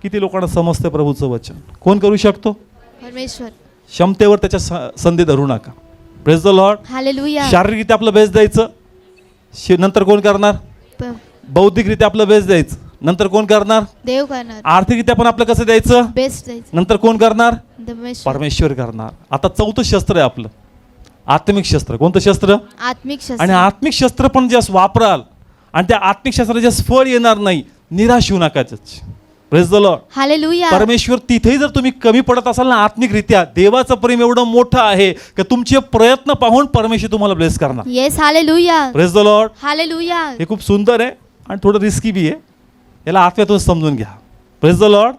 किती लोकांना समजते प्रभूचं वचन. कोण करू शकतो, परमेश्वर. क्षमतेवर त्याच्या संधी धरू नका. Praise the Lord. हालेलुया. शारीरिकरित्या आपलं बेस्ट द्यायचं, नंतर कोण करणार, बौद्धिकरित्या आपलं बेस्ट द्यायचं, नंतर कोण करणार, देव करणार. आर्थिकरित्या पण आपलं कसं द्यायचं, बेस्ट द्यायचं, नंतर कोण करणार, परमेश्वर करणार. आता 4थं शस्त्र आहे आपलं, आत्मिक शस्त्र. कोणतं शस्त्र, आत्मिक शस्त्र. आणि आत्मिक शस्त्र पण जस वापराल आणि त्या आत्मिक शस्त्राचे फळ येणार नाही, निराश होऊ नकाच. Praise the Lord. हालेलुया. परमेश्वर तिथेही जर तुम्ही कमी पडत असाल ना आत्मिकरित्या, देवाचं प्रेम एवढं मोठं आहे की तुमचे प्रयत्न पाहून परमेश्वर तुम्हाला ब्लेस करणार. Yes. Hallelujah. Praise the Lord. Hallelujah. हे खूप सुंदर आहे आणि थोडं रिस्की बी आहे, याला आत्म्यातून समजून घ्या. Praise the Lord.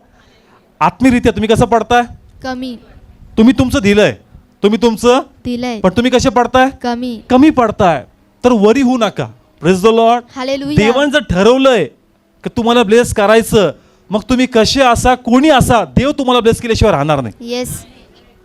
आत्मिकरित्या तुम्ही कसं पडताय, कमी. तुम्ही तुमचं दिलंय, तुम्ही तुमचं दिलंय, पण तुम्ही कसे पडताय, कमी. कमी पडताय. तर वरी होऊ नका. Praise the Lord. हालेलुया. देवाने जर ठरवलंय की तुम्हाला ब्लेस करायचं, मग तुम्ही कसे असा, कोणी असा, देव तुम्हाला ब्लेस केल्याशिवाय राहणार नाही. Yes.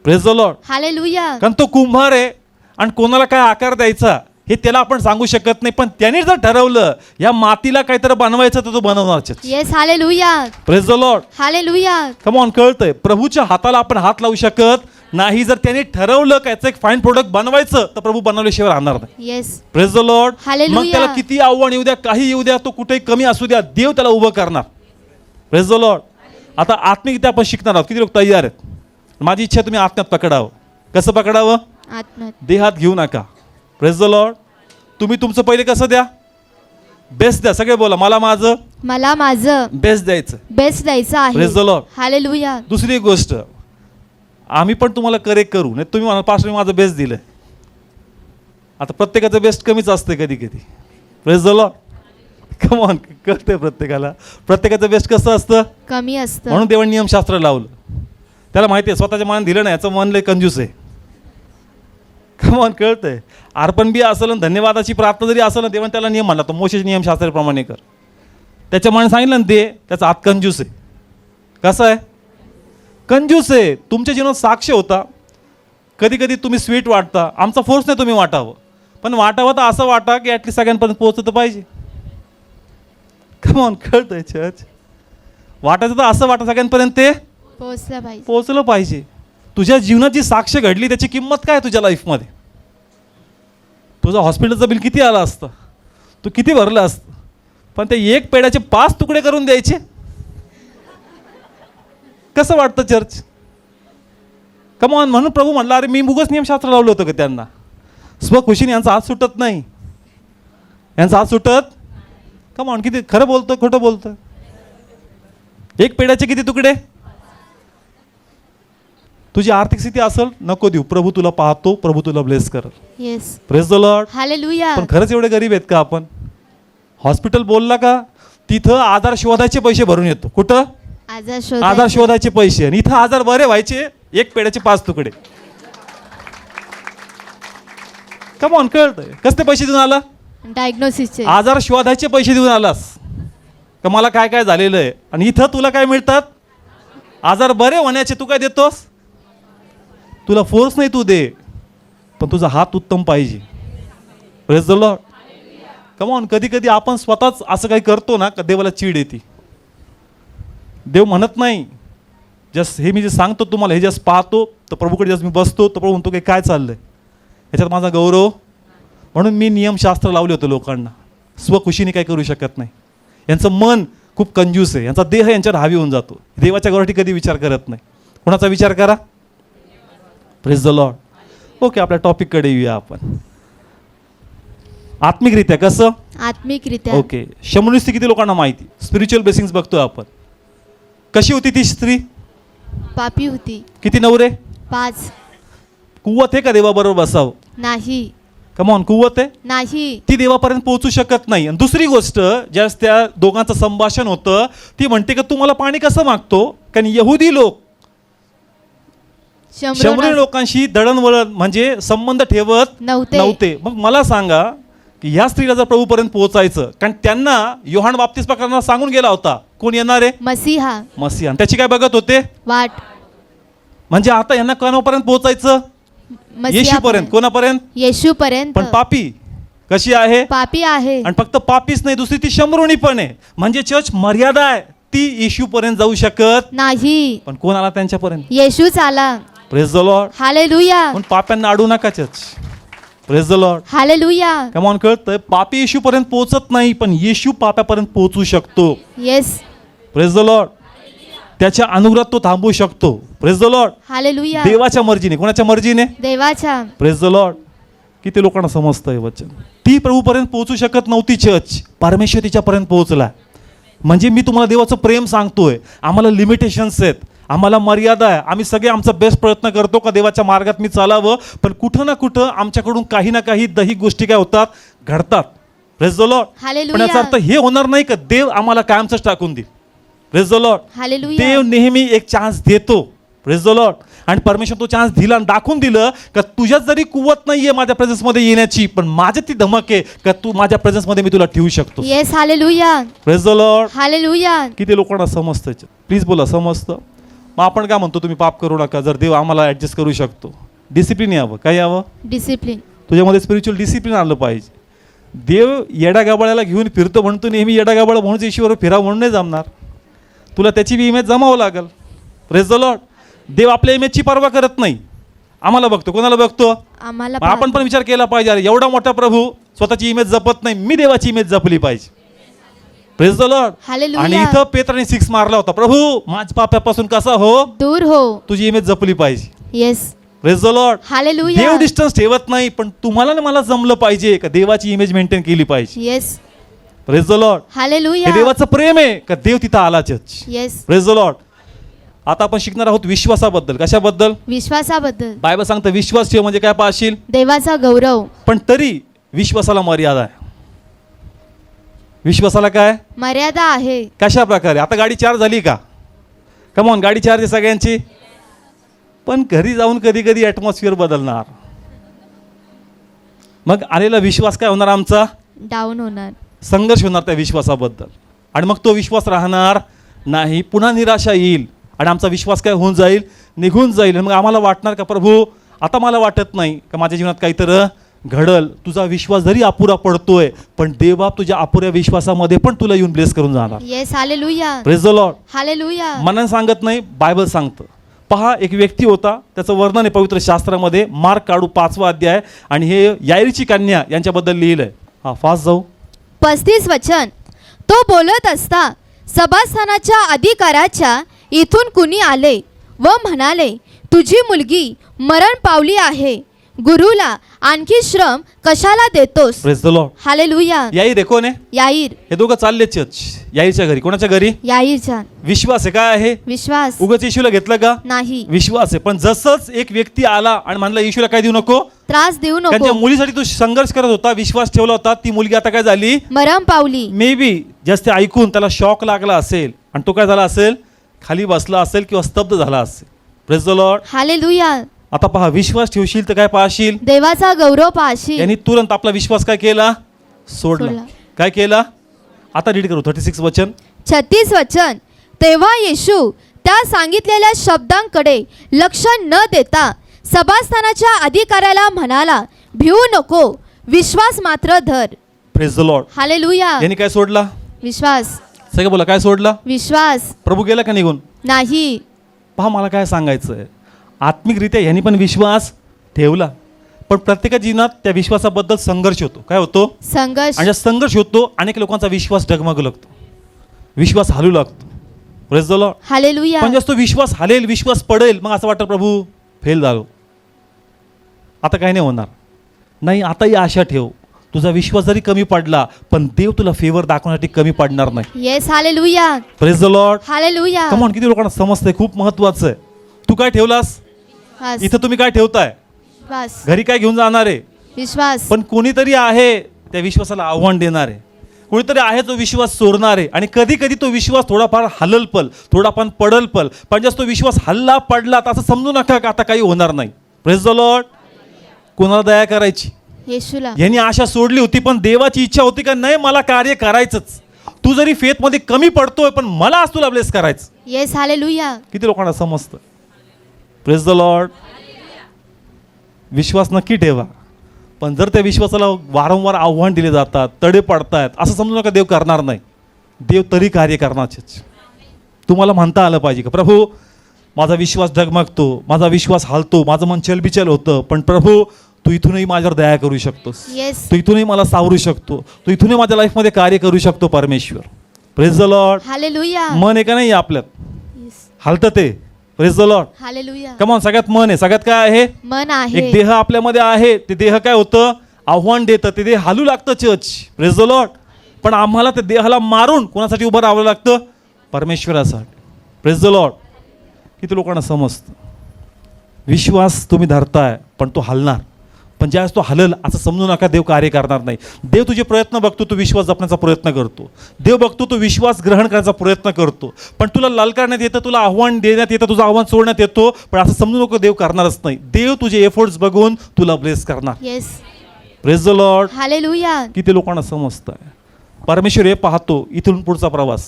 Praise the Lord. Hallelujah. कारण तो कुंभार आहे आणि कोणाला काय आकार द्यायचा हे त्याला आपण सांगू शकत नाही, पण त्याने जर ठरवलं या मातीला काहीतरी बनवायचं तर तो बनवणार. Yes. Hallelujah. Praise the Lord. Hallelujah. Come on. कळतंय, प्रभूच्या हाताला आपण हात लावू शकत नाही. जर त्याने ठरवलं का याचं एक फाईन प्रोडक्ट बनवायचं तर प्रभू बनवल्याशिवाय राहणार नाही. Yes. Praise the Lord. Hallelujah. मग त्याला किती आव्हान येऊ द्या, काही येऊ द्या, तो कुठेही कमी असू द्या, देव त्याला उभं करणार. Praise the Lord. आता आत्मिकरित्या आपण शिकणार आहोत. किती लोक तयार आहेत. माझी इच्छा तुम्ही आत्म्यात पकडावं. कसं पकडावं, आत्म्यात. देहात घेऊ नका. Praise the Lord. तुम्ही तुमचं पहिले कसं द्या, बेस्ट द्या. सगळे बोला, मला माझं बेस्ट द्यायचं, बेस्ट द्यायचं आहे. Praise the Lord. हालेलुया. दुसरी एक गोष्ट, आम्ही पण तुम्हाला करेक्ट करू नाही. तुम्ही म्हणा पास्टर माझं बेस्ट दिलंय. आता प्रत्येकाचं बेस्ट कमीच असते कधी कधी. Praise the Lord. Come on. कळतंय प्रत्येकाला, प्रत्येकाचं बेस्ट कसं असतं, कमी असतं. म्हणून देवाने नियमशास्त्र लावलं. त्याला माहिती आहे स्वतःच्या मनात दिलं नाही, याचं मन लय कंजूस आहे. Come on. कळतंय. अर्पण बी असेल आणि धन्यवादाची प्रार्थना जरी असेल ना, देवाने त्याला नियम म्हणला, तो मोशेच्या नियमशास्त्राप्रमाणे कर. त्याच्या मनाने सांगितलं ना ते, त्याचा हात कंजूस आहे. कसं आहे, कंजूस आहे. तुमच्या जीवनात साक्ष होता. कधी कधी तुम्ही स्वीट वाटता, आमचा फोर्स नाही तुम्ही वाटावं, पण वाटावं तर असं वाटा की ॲटलीस्ट सगळ्यांपर्यंत पोहोचतं पाहिजे. Come on. कळतंय चर्च. वाटायचं तर असं वाटा सगळ्यांपर्यंत ते पोहोचलं पाहिजे. तुझ्या जीवनात जी साक्ष घडली त्याची किंमत काय तुझ्या लाईफमध्ये. तुझं हॉस्पिटलचं बिल किती आलं असतं, तू किती भरलं असतं, पण ते एक पेड्याचे 5 तुकडे करून द्यायचे. कसं वाटतं चर्च. Come on. म्हणून प्रभू म्हणला, अरे मी मुगच नियमशास्त्र लावलं होतं का त्यांना. स्वखुशीने यांचा हात सुटत नाही, यांचा हात सुटत. Come on. किती खरं बोलतं खोटं बोलतं. एक पेड्याचे किती तुकडे. तुझी आर्थिक स्थिती असेल नको देऊ, प्रभू तुला पाहतो, प्रभू तुला ब्लेस कर. Yes. Praise the Lord. Hallelujah. पण खरंच एवढे गरीब आहेत का आपण. हॉस्पिटल बोलला का तिथं आधार शोधायचे पैसे भरून येतो. कुठं आधार शोधायचे पैसे, आणि इथं आजार बरे व्हायचे एक पेड्याचे 5 तुकडे. Come on. कळतंय. कसले पैसे देऊन आला, डायग्नोसिसचे. आजार शोधायचे पैसे देऊन आलास का मला काय काय झालेलं आहे, आणि इथं तुला काय मिळतात, आजार बरे होण्याचे. तू काय देतोस, तुला फोर्स नाही तू दे, पण तुझा हात उत्तम पाहिजे. Praise the Lord. Come on. कधी कधी आपण स्वतःच असं काही करतो ना का देवाला चीड येते. देव म्हणत नाही जस्ट हे मी जे सांगतो तुम्हाला, हे जस्ट पाहतो तर प्रभूकडे जस्ट मी बसतो तर प्रभू म्हणतो की काय चाललंय याच्यात माझा गौरव. म्हणून मी नियमशास्त्र लावले होते लोकांना. स्वखुशीने काही करू शकत नाही. यांचं मन खूप कंजूस आहे, यांचा देह यांच्यावर हावी होऊन जातो. देवाच्या गौरवासाठी कधी विचार करत नाही. कोणाचा विचार करा? Praise the Lord. ओके, आपल्या टॉपिककडे येऊया आपण. आत्मिकरित्या कसं? आत्मिकरित्या. ओके, शमूनी स्त्री किती लोकांना माहिती? स्पिरिच्युअल ब्लेसिंग्स बघतोय आपण. कशी होती ती स्त्री? पापी होती. किती नवरे? 5. कुवत आहे का देवाबरोबर बसावं? नाही. कमॉन, कुवत आहे? नाही. ती देवापर्यंत पोहोचू शकत नाही. आणि दुसरी गोष्ट, ज्यास त्या दोघांचं संभाषण होतं, ती म्हणते की तू मला पाणी कसं मागतो? कारण यहुदी लोक शमरी लोकांशी दळणवळण म्हणजे संबंध ठेवत नव्हते. मग मला सांगा की ह्या स्त्रीला जर प्रभूपर्यंत पोहोचायचं, कारण त्यांना योहान बाप्तिस्मा करणारा सांगून गेला होता कोण येणार आहे? मसीहा. मसीहा. त्याची काय बघत होते? वाट. म्हणजे आता यांना कोणापर्यंत पोहोचायचं? येशूपर्यंत. कोणापर्यंत? येशूपर्यंत. पण पापी कशी आहे? पापी आहे. आणि फक्त पापीच नाही, दुसरी ती शमरोणी पण आहे. म्हणजे चर्च मर्यादा आहे, ती येशूपर्यंत जाऊ शकत नाही. पण कोण आला त्यांच्यापर्यंत? येशूच आला. Praise the Lord. हालेलुया. पण पाप्यांना अडू नका church. Praise the Lord. Hallelujah. Come on, कळतंय? पापी येशूपर्यंत पोहोचत नाही, पण येशू पाप्यापर्यंत पोहोचू शकतो. येस. Praise the Lord. त्याच्या अनुग्रहात तो थांबू शकतो. Praise the Lord. हालेलुया. देवाच्या मर्जीने. कोणाच्या मर्जीने? देवाच्या. Praise the Lord. किती लोकांना समजतंय वचन? ती प्रभूपर्यंत पोहोचू शकत नव्हती चर्च, परमेश्वर तिच्यापर्यंत पोहोचला. म्हणजे मी तुम्हाला देवाचं प्रेम सांगतोय. आम्हाला लिमिटेशन्स आहेत, आम्हाला मर्यादा आहे. आम्ही सगळे आमचा बेस्ट प्रयत्न करतो का देवाच्या मार्गात मी चालावं, पण कुठं ना कुठं आमच्याकडून काही ना काही दैहिक गोष्टी काय होतात? घडतात. Praise the Lord. पण याचा अर्थ हे होणार नाही का देव आम्हाला कायमच टाकून देईल. Praise the Lord. हालेलुया. देव नेहमी एक चान्स देतो. Praise the Lord. आणि परमेश्वर तो चान्स दिला आणि दाखवून दिलं का तुझ्यात जरी कुवत नाहीये माझ्या प्रेझेन्समध्ये येण्याची, पण माझ्यात ती धमक आहे का तू माझ्या प्रेझेन्समध्ये मी तुला ठेवू शकतो. Yes. Hallelujah. Praise the Lord. Hallelujah. किती लोकांना समजतं? प्लीज बोला, समजतं? मग आपण काय म्हणतो? तुम्ही पाप करू नका, जर देव आम्हाला ॲडजस्ट करू शकतो. डिसिप्लिन यावं. काय यावं? डिसिप्लिन. तुझ्यामध्ये स्पिरिच्युअल डिसिप्लिन आलं पाहिजे. देव येडा गाबाळ्याला घेऊन फिरतो म्हणतो, नेहमी येडा गाबाळा म्हणून येशूवर फिरावं म्हणून नाही जमणार. तुला त्याची बी इमेज जमावं लागेल. Praise the Lord. देव आपल्या इमेजची पर्वा करत नाही, आम्हाला बघतो. कोणाला बघतो? आम्हाला. आपण पण विचार केला पाहिजे, अरे एवढा मोठा प्रभू स्वतःची इमेज जपत नाही, मी देवाची इमेज जपली पाहिजे. Praise the Lord. हालेलुया. आणि इथं पेत्राने 6 मारला होता, प्रभू माझ्या पाप्यापासून कसा हो दूर हो, तुझी इमेज जपली पाहिजे. Yes. Praise the Lord. Hallelujah. देव डिस्टन्स ठेवत नाही, पण तुम्हाला ना मला जमलं पाहिजे का देवाची इमेज मेंटेन केली पाहिजे. Yes. Praise the Lord. Hallelujah. हे देवाचं प्रेम आहे का देव तिथं आला church. Yes. Praise the Lord. आता आपण शिकणार आहोत विश्वासाबद्दल. कशाबद्दल? विश्वासाबद्दल. बायबल सांगतं विश्वास ठेव म्हणजे काय पाहशील? देवाचा गौरव. पण तरी विश्वासाला मर्यादा आहे. विश्वासाला काय मर्यादा आहे? कशा प्रकारे? आता गाडी 4 झाली का? कमॉन, गाडी 4 आहे सगळ्यांची, पण घरी जाऊन कधी कधी ॲटमॉस्फिअर बदलणार. मग आलेला विश्वास काय होणार? आमचा डाऊन होणार. संघर्ष होणार त्या विश्वासाबद्दल, आणि मग तो विश्वास राहणार नाही. पुन्हा निराशा येईल आणि आमचा विश्वास काय होऊन जाईल? निघून जाईल. मग आम्हाला वाटणार का प्रभू आता मला वाटत नाही का माझ्या जीवनात काहीतरी घडल. तुझा विश्वास जरी अपुरा पडतोय, पण देवबाप तुझ्या अपुऱ्या विश्वासामध्ये पण तुला येऊन ब्लेस करून जाणार. Yes. Hallelujah. Praise the Lord. Hallelujah. मनानं सांगत नाही, बायबल सांगतं. पहा, एक व्यक्ती होता, त्याचं वर्णन आहे पवित्र शास्त्रामध्ये, मार्क काढू 5वा अध्याय, आणि हे याईरची कन्या यांच्याबद्दल लिहिलंय. हा, फास्ट जाऊ. 35 वचन. तो बोलत असता सभास्थानाच्या अधिकाऱ्याच्या इथून कुणी आले व म्हणाले, तुझी मुलगी मरण पावली आहे, गुरुला आणखी श्रम कशाला देतोस. Praise the Lord. हालेलुया. याईर आहे. कोण आहे? याईर. हे दोघं चालले चर्च. याईरच्या घरी. कोणाच्या घरी? याईरच्या. विश्वास आहे. काय आहे? विश्वास. उगाच येशूला घेतलं का? नाही. विश्वास आहे. पण जसंच एक व्यक्ती आला आणि म्हणला येशूला काय देऊ नको, त्रास देऊ त्यांच्या नको, मुलीसाठी तो संघर्ष करत होता, विश्वास ठेवला होता, ती मुलगी आता काय झाली? मरण पावली. मे बी जस्ट ते ऐकून त्याला शॉक लागला असेल आणि तो काय झाला असेल? खाली बसला असेल किंवा स्तब्ध झाला असेल. Praise the Lord. हालेलुया. आता पहा, विश्वास ठेवशील तर काय पाहशील? देवाचा गौरव पाहशील. यांनी तुरंत आपला विश्वास काय केला? सोडला. काय केला? आता रीड करू 36 वचन. 36 वचन. तेव्हा येशू त्या सांगितलेल्या शब्दांकडे लक्ष न देता सभास्थानाच्या अधिकाऱ्याला म्हणाला, भिवू नको, विश्वास मात्र धर. Praise the Lord. हालेलुया. यांनी काय सोडला? विश्वास. सगळं बोला, काय सोडला? विश्वास. प्रभू गेला का निघून? नाही. पहा मला काय सांगायचं आहे, आत्मिकरित्या ह्यांनी पण विश्वास ठेवला, पण प्रत्येकाच्या जीवनात त्या विश्वासाबद्दल संघर्ष होतो. काय होतो? संघर्ष. आणि जेव्हा संघर्ष होतो अनेक लोकांचा विश्वास डगमगू लागतो, विश्वास हलू लागतो. Praise the Lord. हालेलुया. पण जास्त विश्वास हलेल, विश्वास पडेल, मग असं वाटतं प्रभू फेल झालो, आता काही नाही होणार. नाही, आताही आशा ठेव, तुझा विश्वास जरी कमी पडला पण देव तुला फेवर दाखवण्यासाठी कमी पडणार नाही. Yes. Hallelujah. Praise the Lord. Hallelujah. Come on, किती लोकांना समजतंय, खूप महत्वाचं आहे. तू काय ठेवलास बस. इथं, तुम्ही काय ठेवताय बस. घरी, काय घेऊन जाणार आहे? विश्वास. पण कोणीतरी आहे त्या विश्वासाला आव्हान देणार आहे, कोणीतरी आहे जो विश्वास चोरणार आहे. आणि कधी कधी तो विश्वास थोडाफार हलल पल, थोडा पण पडल पल, पण जास्त तो विश्वास हल्ला पडला तर असं समजू नका का आता काही होणार नाही. Praise the Lord. कोणाला दया करायची? येशूला. यांनी आशा सोडली होती, पण देवाची इच्छा होती का नाही मला कार्य करायचंच. तू जरी फेथमध्ये कमी पडतोय पण मला आज तुला ब्लेस करायचं. येस. हालेलुया. किती लोकांना समजतं? Praise the Lord. विश्वास नक्की ठेवा, पण जर त्या विश्वासाला वारंवार आव्हान दिले जातात, तडे पडतायत, असं समजू नका देव करणार नाही. देव तरी कार्य करणारच. तुम्हाला म्हणता आलं पाहिजे का प्रभू माझा विश्वास डगमगतो, माझा विश्वास हालतो, माझं मन चलबिचल होतं, पण प्रभू तू इथूनही माझ्यावर दया करू शकतोस, येस. तू इथूनही मला सावरू शकतो, तू इथूनही माझ्या लाईफमध्ये कार्य करू शकतो परमेश्वर. Praise the Lord. हालेलुया. मन आहे का नाही आपल्यात? येस. हालतं ते. Praise the Lord. Hallelujah. Come on, सगळ्यात मन आहे, सगळ्यात काय आहे? मन एक आहे. देह आपल्यामध्ये आहे, ते देह काय होतं? आव्हान देतं, ते देह हालू लागतं चर्च. Praise the Lord. पण आम्हाला त्या देहाला मारून कोणासाठी उभं राहावं लागतं? परमेश्वरासाठी. Praise the Lord. किती लोकांना समजतं? विश्वास तुम्ही धरताय पण तो हलणार, पण ज्यावेळेस तो हलल असं समजू नका देव कार्य करणार नाही. देव तुझे प्रयत्न बघतो, तू विश्वास जपण्याचा प्रयत्न करतो. देव बघतो, तू विश्वास ग्रहण करण्याचा प्रयत्न करतो, पण तुला ललकारण्यात येतं, तुला आव्हान देण्यात येतं, तुझं आव्हान सोडण्यात येतो, पण असं समजू नको देव करणारच नाही. देव तुझे एफर्ट्स बघून तुला ब्लेस करणार. Yes. Praise the Lord. Hallelujah. किती लोकांना समजतं आहे? परमेश्वर हे पाहतो इथून पुढचा प्रवास.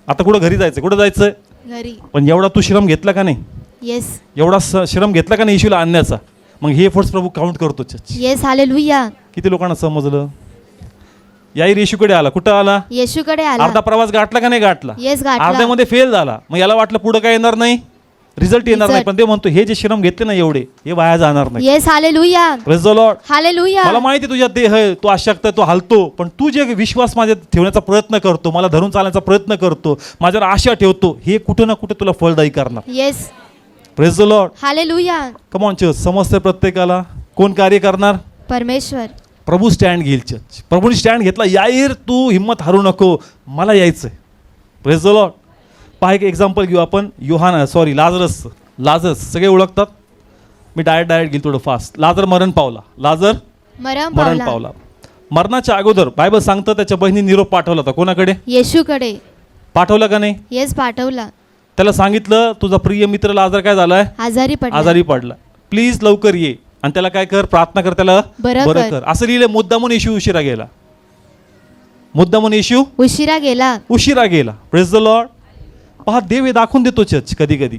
आता कुठं घरी जायचं, कुठं जायचं? घरी. पण एवढा तू श्रम घेतला का नाही? येस. एवढा श्रम घेतला का नाही येशूला आणण्याचा? मग हे एफर्ट्स प्रभू काउंट करतो. येस. हालेलुया. किती लोकांना समजलं? याही येशूकडे आला, कुठं आला? येशूकडे आला. अर्धा प्रवास गाठला का नाही गाठला? येस. गाठला. अर्ध्यामध्ये फेल झाला, मग याला वाटलं पुढं काय येणार नाही, रिझल्ट येणार नाही, पण ते म्हणतो हे जे श्रम घेतले ना एवढे, हे वाया जाणार नाही. Yes. Hallelujah. Praise the Lord. Hallelujah. मला माहिती तुझ्या देह आहे, तो अशक्त आहे, तो हलतो, पण तू जे विश्वास माझ्या ठेवण्याचा प्रयत्न करतो, मला धरून चालण्याचा प्रयत्न करतो, माझ्यावर आशा ठेवतो, हे कुठं ना कुठे तुला फळदायी करणार. Yes. Praise the Lord. Hallelujah. Come on church. समजतंय प्रत्येकाला कोण कार्य करणार? परमेश्वर. प्रभू स्टँड घेईल चर्च. प्रभूने स्टँड घेतला, याईर तू हिंमत हरू नको, मला यायचंय. Praise the Lord. पहा एक एक्झाम्पल घेऊ आपण. लाजरस सगळे ओळखतात. मी डायरेक्ट घेईल थोडं फास्ट. लाजर मरण पावला. मरण पावला. मरणाच्या अगोदर बायबल सांगतं त्याच्या बहिणी निरोप पाठवला होता. कोणाकडे? येशूकडे. पाठवला का नाही? येस. पाठवला. त्याला सांगितलं तुझा प्रिय मित्र लाजर काय झालाय? आजारी पडला, प्लीज लवकर ये आणि त्याला काय कर, प्रार्थना कर, त्याला बरं कर. असं लिहिलं. मुद्दामून येशू उशिरा गेला. उशिरा गेला. Praise the Lord. पहा देव हे दाखवून देतो चर्च कधी कधी.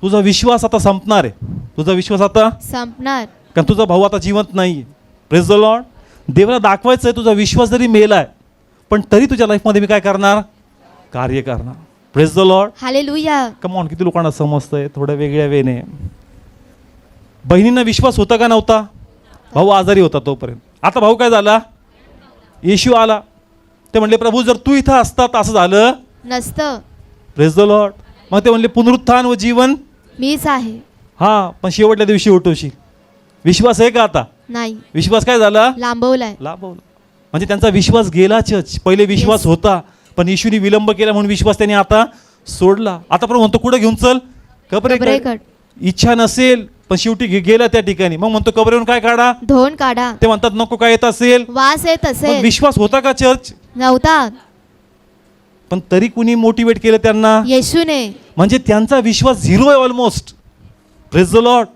तुझा विश्वास आता संपणार आहे, तुझा विश्वास आता संपणार, कारण तुझा भाऊ आता जिवंत नाही. Praise the Lord. देवाला दाखवायचं आहे तुझा विश्वास जरी मेलाय पण तरी तुझ्या लाईफमध्ये मी काय करणार? कार्य करणार. Praise the Lord. Hallelujah. Come on. किती लोकांना समजतंय? थोड्या वेगळ्या वेने. बहिणींना विश्वास होता का नव्हता? भाऊ आजारी होता तोपर्यंत. आता भाऊ काय झाला? येशू आला. ते म्हणले प्रभू जर तू इथं असता तर असं झालं नसतं. Praise the Lord. मग ते म्हणले पुनरुत्थान व जीवन मीच आहे. हा, पण शेवटल्या दिवशी उठवशील. विश्वास आहे का आता? नाही. विश्वास काय झाला? लांबवला. म्हणजे त्यांचा विश्वास गेला चर्च. पहिले विश्वास होता पण येशूने विलंब केला म्हणून विश्वास त्यांनी आता सोडला. आता पण म्हणतो कुठं घेऊन चल? कबरेकडे. इच्छा नसेल पण शेवटी गेला त्या ठिकाणी. मग म्हणतो कबरेवरून काय काढा? धोंड काढा. ते म्हणतात नको काय येत असेल, वास येत असेल. विश्वास होता का चर्च? नव्हता. पण तरी कुणी मोटिवेट केलं त्यांना? येशूने. म्हणजे त्यांचा विश्वास झिरो आहे ऑलमोस्ट. Praise the Lord.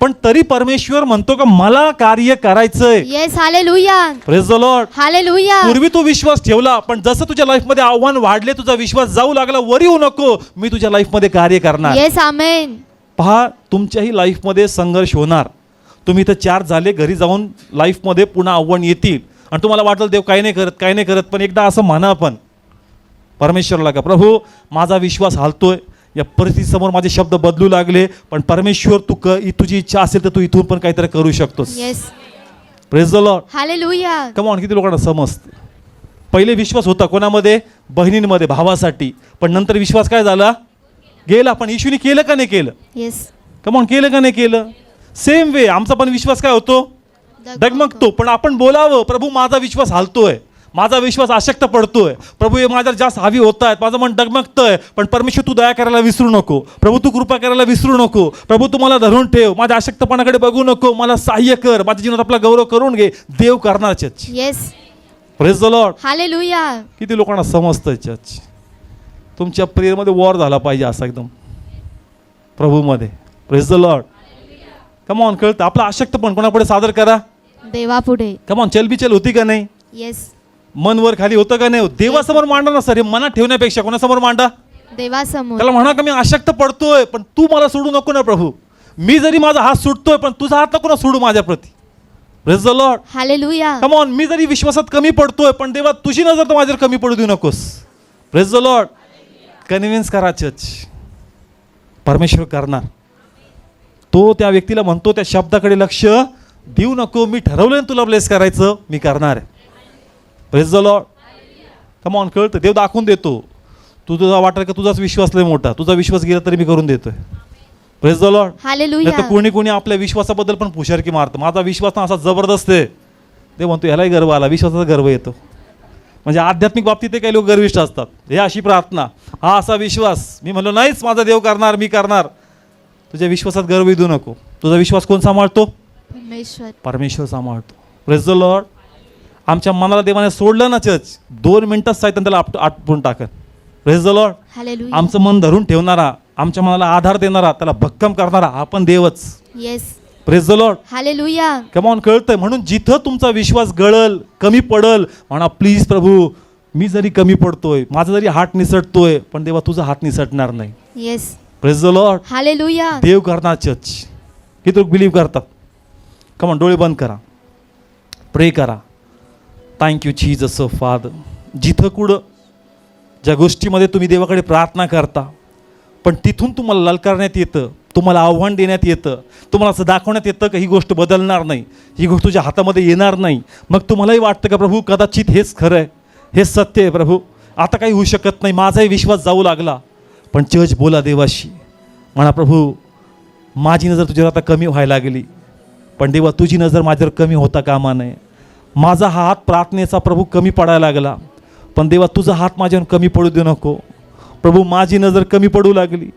पण तरी परमेश्वर म्हणतो का मला कार्य करायचंय. Yes. Hallelujah. Praise the Lord. Hallelujah. पूर्वी तू विश्वास ठेवला पण जसं तुझ्या लाईफ मध्ये आव्हान वाढले, तुझा विश्वास जाऊ लागला, वरी होऊ नको, मी तुझ्या लाईफ मध्ये कार्य करणार. येस. आमेन. पहा तुमच्याही लाईफमध्ये संघर्ष होणार. तुम्ही इथं 4 झाले, घरी जाऊन लाईफमध्ये पुन्हा आव्हान येतील आणि तुम्हाला वाटेल देव काही नाही करत. पण एकदा असं म्हणा आपण परमेश्वरला का प्रभू माझा विश्वास हालतोय, या परिस्थितीसमोर माझे शब्द बदलू लागले, पण परमेश्वर तुझी इच्छा असेल तर तू इथून पण काहीतरी करू शकतोस. Yes. Praise the Lord. Hallelujah. Come on, किती लोकांना समजतं. पहिले विश्वास होता कोणामध्ये? बहिणींमध्ये, भावासाठी. पण नंतर विश्वास काय झाला? गेला. पण येशूने केलं का नाही केलं? येस. कम ऑन, केलं का नाही केलं? सेम वे आमचा पण विश्वास काय होतो? डगमगतो. पण आपण बोलावं, प्रभू माझा विश्वास हालतोय, माझा विश्वास अशक्त पडतोय, प्रभू हे माझ्यावर जास्त हावी होत आहेत, माझं मन डगमगतंय, पण परमेश्वर तू दया करायला विसरू नको, प्रभू तू कृपा करायला विसरू नको, प्रभू तू मला धरून ठेव, माझ्या अशक्तपणाकडे बघू नको, मला सहाय्य कर, माझ्या जीवनात आपला गौरव करून घे. देव करणार church. Yes. Praise the Lord. Hallelujah. किती लोकांना समजतंय चर्च? तुमच्या प्रेयरमध्ये वॉर झाला पाहिजे असा एकदम प्रभूमध्ये. Praise the Lord. Come on, कळतं आपला अशक्तपण कोणापुढे सादर करा? देवापुढे. कम ऑन, चलबिचल होती का नाही? येस. मन वर खाली होतं का नाही? देवासमोर मांडा ना सर. हे मनात ठेवण्यापेक्षा कोणासमोर मांडा? देवासमोर. त्याला म्हणा का मी अशक्त पडतोय, पण तू मला सोडू नको ना प्रभू. मी जरी माझा हात सुटतोय, पण तुझा हात नको ना सोडू माझ्या प्रती. Praise the Lord. Hallelujah. Come on, मी जरी विश्वासात कमी पडतोय, पण देवा तुझी नजर तर माझ्यावर कमी पडू देऊ नकोस. Praise the Lord. कन्व्हिन्स करा चर्च. परमेश्वर करणार. तो त्या व्यक्तीला म्हणतो त्या शब्दाकडे लक्ष देऊ नको, मी ठरवलं ना तुला ब्लेस करायचं, मी करणार आहे. Praise the Lord. Come on, कळतं. देव दाखवून देतो. तुझा वाटतं का तुझाच विश्वास लय मोठा, तुझा विश्वास गेला तरी मी करून देतोय. Praise the Lord. हालेलुया. नाही तर कोणी कोणी आपल्या विश्वासाबद्दल पण पुशारकी मारतं. माझा विश्वास ना असा जबरदस्त आहे, ते म्हणतो ह्यालाही गर्व आला, विश्वासाचा गर्व येतो. म्हणजे आध्यात्मिक बाबतीत ते काही लोक गर्विष्ठ असतात. हे अशी प्रार्थना, हा असा विश्वास. मी म्हणलो नाहीच, माझा देव करणार, मी करणार. तुझ्या विश्वासात गर्व येऊ नको. तुझा विश्वास कोण सांभाळतो? परमेश्वर. परमेश्वर सांभाळतो. Praise the Lord. आमच्या मनाला देवाने सोडलं ना चर्च, 2 मिनिटात साहित्य त्याला आटपून टाकत. Praise the Lord. हालेलुया. आमचं मन धरून ठेवणारा, आमच्या मनाला आधार देणारा, त्याला भक्कम करणारा हा पण देवच. Yes. Praise the Lord. Hallelujah. Come on, कळतंय. म्हणून जिथं तुमचा विश्वास गळल, कमी पडल, म्हणा प्लीज प्रभू मी जरी कमी पडतोय, माझा जरी हात निसटतोय, पण देवा तुझा हात निसटणार नाही. Yes. Praise the Lord. Hallelujah. देव करणार चर्च. किती लोक बिलीव्ह करतात? कम ऑन, डोळे बंद करा, प्रे करा. Thank you Jesus father. जिथं कुठं ज्या गोष्टीमध्ये तुम्ही देवाकडे प्रार्थना करता, पण तिथून तुम्हाला ललकारण्यात येतं, तुम्हाला आव्हान देण्यात येतं, तुम्हाला असं दाखवण्यात येतं की ही गोष्ट बदलणार नाही, ही गोष्ट तुझ्या हातामध्ये येणार नाही, मग तुम्हालाही वाटतं का प्रभू कदाचित हेच खरं आहे, हेच सत्य आहे प्रभू, आता काही होऊ शकत नाही, माझाही विश्वास जाऊ लागला. पण चर्च बोला देवाशी, म्हणा प्रभू माझी नजर तुझ्यावर आता कमी व्हायला लागली, पण देवा तुझी नजर माझ्यावर कमी होता कामा नये. माझा हा हात प्रार्थनेचा प्रभू कमी पडायला लागला, पण देवा तुझा हात माझ्यावर कमी पडू दे नको. प्रभू माझी नजर कमी पडू लागली,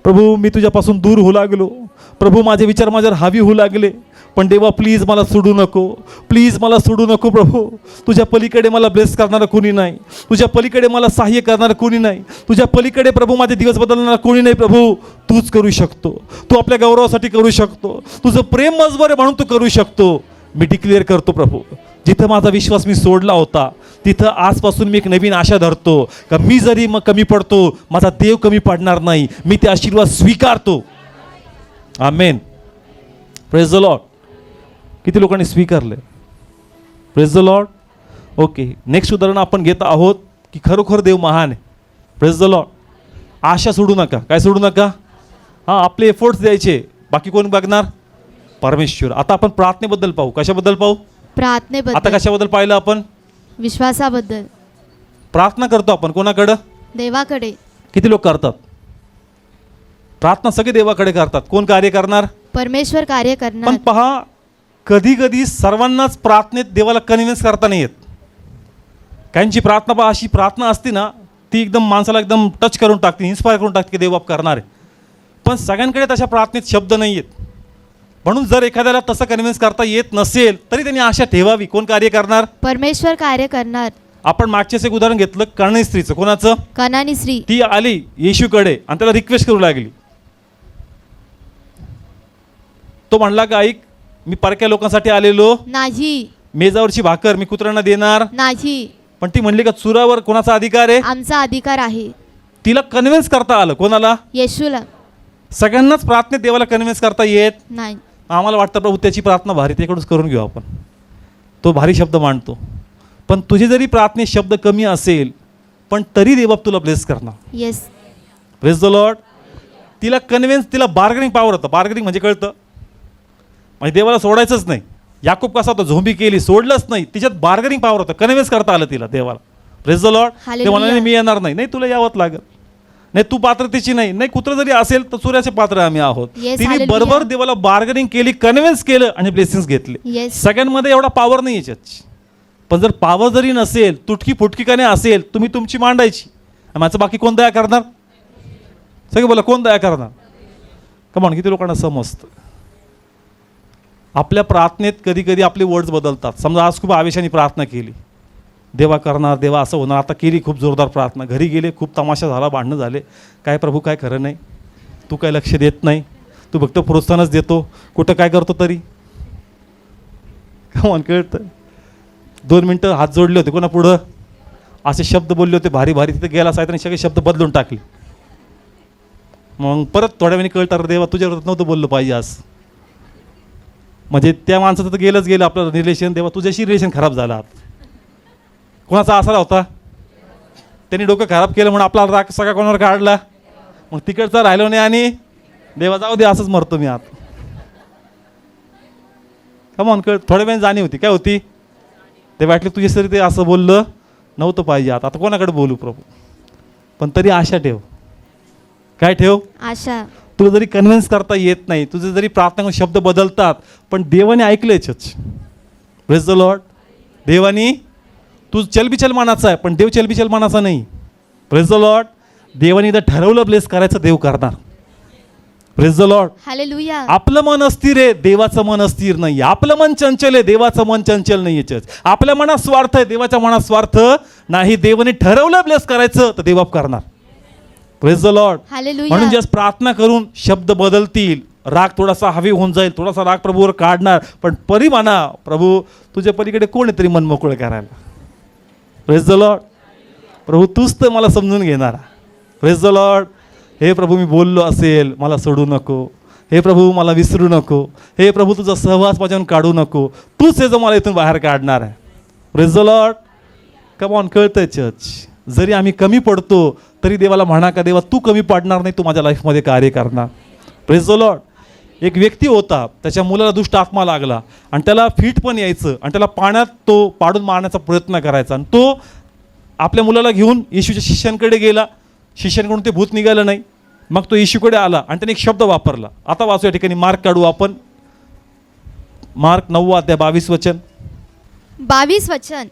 प्रभू मी तुझ्यापासून दूर होऊ लागलो, प्रभू माझे विचार माझ्यावर हावी होऊ लागले, पण देवा प्लीज मला सोडू नको, प्लीज मला सोडू नको प्रभू. तुझ्या पलीकडे मला ब्लेस करणारं कोणी नाही, तुझ्या पलीकडे मला सहाय्य करणारं कोणी नाही, तुझ्या पलीकडे प्रभू माझे दिवस बदलणारा कोणी नाही. प्रभू तूच करू शकतो, तू आपल्या गौरवासाठी करू शकतो, तुझं प्रेम मजबूर आहे म्हणून तू करू शकतो. मी डिक्लेअर करतो प्रभू, जिथं माझा विश्वास मी सोडला होता, तिथं आजपासून मी एक नवीन आशा धरतो का मी जरी मग कमी पडतो, माझा देव कमी पडणार नाही. मी ते आशीर्वाद स्वीकारतो. आमेन. Praise the Lord. किती लोकांनी स्वीकारले? Praise the Lord. Okay, next उदाहरण आपण घेत आहोत की खरोखर देव महान आहे. Praise the Lord. आशा सोडू नका. काय सोडू नका? हां, आपले एफर्ट्स द्यायचे, बाकी कोण बघणार? परमेश्वर. आता आपण प्रार्थनेबद्दल पाहू. कशाबद्दल पाहू? प्रार्थनेबद्दल. आता कशाबद्दल पाहिलं आपण? विश्वासाबद्दल. प्रार्थना करतो आपण कोणाकडं? देवाकडे. किती लोक करतात प्रार्थना? सगळे देवाकडे करतात. कोण कार्य करणार? परमेश्वर कार्य पण करणार. पहा, कधी कधी सर्वांनाच प्रार्थनेत देवाला कन्व्हिन्स करता नाही येत. काहींची प्रार्थना पहा अशी प्रार्थना असते ना, ती एकदम माणसाला एकदम टच करून टाकते, इन्स्पायर करून टाकते की देव बाप करणार आहे. पण सगळ्यांकडे तशा प्रार्थनेत शब्द नाही आहेत. म्हणून जर एखाद्याला तसं कन्व्हिन्स करता येत नसेल तरी त्यांनी आशा ठेवावी. कोण कार्य करणार? परमेश्वर कार्य करणार. आपण मागच्याच एक उदाहरण घेतलं कनानी स्त्रीचं. कोणाचं? कनानी स्त्री. ती आली येशूकडे आणि त्याला रिक्वेस्ट करू लागली. तो म्हणला का ऐक, मी परक्या लोकांसाठी आलेलो नाही, मेजावरची भाकर मी कुत्र्यांना देणार नाही. पण ती म्हणली का चुरावर कोणाचा अधिकार आहे? आमचा अधिकार आहे. तिला कन्व्हिन्स करता आलं. कोणाला? येशूला. सगळ्यांनाच प्रार्थनेत देवाला कन्व्हिन्स करता येत नाही. आम्हाला वाटतं प्रभू त्याची प्रार्थना भारी, त्याकडूनच करून घेऊ आपण, तो भारी शब्द मांडतो. पण तुझे जरी प्रार्थनेत शब्द कमी असेल पण तरी देवबाप तुला ब्लेस करणार. येस. Praise the Lord. तिला कन्व्हिन्स, तिला बार्गेनिंग पॉवर होतं. बार्गेनिंग म्हणजे कळतं, म्हणजे देवाला सोडायचंच नाही. याकूब कसा होता, झोंबी केली, सोडलंच नाही, तिच्यात बार्गेनिंग पॉवर होतं, कन्व्हिन्स करता आलं तिला देवाला. Praise the Lord. ते Hallelujah. म्हणाले मी येणार नाही. नाही, तुला यावंच लागेल. नाही, तू पात्रतेची नाही. नाही, कुत्र जरी असेल तर सूर्याचे पात्र आम्ही आहोत. Yes, तिने hallelujah. बरोबर देवाला बार्गेनिंग केली, कन्व्हिन्स केलं आणि ब्लेसिंग्स घेतले. Yes. सगळ्यांमध्ये एवढा पॉवर नाही याच्यात. पण जर पॉवर जरी नसेल, तुटकी फुटकी का नाही असेल, तुम्ही तुमची मांडायची. माझं बाकी कोण दया करणार? सगळे बोला, कोण दया करणार? कमॉन, किती लोकांना समजतं. आपल्या प्रार्थनेत कधी कधी आपले वर्ड्स बदलतात. समजा आज खूप आवेशाने प्रार्थना केली, देवा करणार, देवा असं होणार, आता केली खूप जोरदार प्रार्थना, घरी गेले, खूप तमाशा झाला, भांडणं झाले, काय प्रभू काय खरं नाही, तू काय लक्ष देत नाही, तू फक्त प्रोत्साहनच देतो, कुठं काय करतो तरी. कमॉन, कळतं. 2 मिनटं हात जोडले होते कोणा पुढं, असे शब्द बोलले होते भारी भारी, तिथे गेला साहेब सगळे शब्द बदलून टाकले. मग परत थोड्या वेळी कळतं, देवा तुझ्यावर नव्हतं बोललं पाहिजे आज. म्हणजे त्या माणसाचं तर गेलंच गेलं आपलं रिलेशन, देवा तुझ्याशी रिलेशन खराब झाला. कोणाचा आसरा होता, त्यांनी डोकं खराब केलं म्हणून आपला राग सगळा कोणावर काढला, मग तिकडचा राहिलो नाही आणि देवा जाऊ दे असंच मरतो मी आत. कमॉन, थोड्या वेळ जाणीव होती, काय होती, ते वाटले तुझे तरी ते असं बोललं नव्हतं पाहिजे, आता कोणाकडे बोलू प्रभू. पण तरी आशा ठेव. काय ठेव? आशा. तुला जरी कन्व्हिन्स करता येत नाही, तुझे जरी प्रार्थना शब्द बदलतात, पण देवाने ऐकलेच. Praise the Lord. देवानी, तू चलबिचल मानाचा आहे पण देव चलबिचल मानाचा नाही. Praise the Lord. देवाने जर ठरवलं ब्लेस करायचं, देव करणार. Praise the Lord. हालेलुया. आपलं मन अस्थिर आहे, देवाचं मन अस्थिर नाही. आपलं मन चंचल आहे, देवाचं मन चंचल नाही. आपल्या मनात स्वार्थ आहे, देवाच्या मनात स्वार्थ नाही. देवाने ठरवलं ब्लेस करायचं तर देव करणार. Praise the Lord. हालेलुया. म्हणून जास्त प्रार्थना करून शब्द बदलतील, राग थोडासा हवी होऊन जाईल, थोडासा राग प्रभूवर काढणार, पण परी म्हणा प्रभू तुझ्या पलीकडे कोण आहे तरी मन मोकळं करायला. Praise the Lord. प्रभू तूच तर मला समजून घेणारा. Praise the Lord. हे प्रभू मी बोललो असेल मला सोडू नको, हे प्रभू मला विसरू नको, हे प्रभू तुझा सहवास माझ्याहून काढू नको, तूच हे जो मला इथून बाहेर काढणार आहे. Praise the Lord. Come on, कळतंय चर्च. जरी आम्ही कमी पडतो तरी देवाला म्हणा का देवा तू कमी पडणार नाही, तू माझ्या लाईफमध्ये कार्य करणार. Praise the Lord. एक व्यक्ती होता, त्याच्या मुलाला दुष्ट आत्मा लागला आणि त्याला फिट पण यायचं आणि त्याला पाण्यात तो पाडून मारण्याचा प्रयत्न करायचा, आणि तो आपल्या मुलाला घेऊन येशूच्या शिष्यांकडे गेला. शिष्यांकडून ते भूत निघालं नाही. मग तो येशूकडे आला आणि त्याने एक शब्द वापरला. आता वाचू या ठिकाणी, मार्क काढू आपण. मार्क 9 अध्याय 22 वचन. 22 वचन.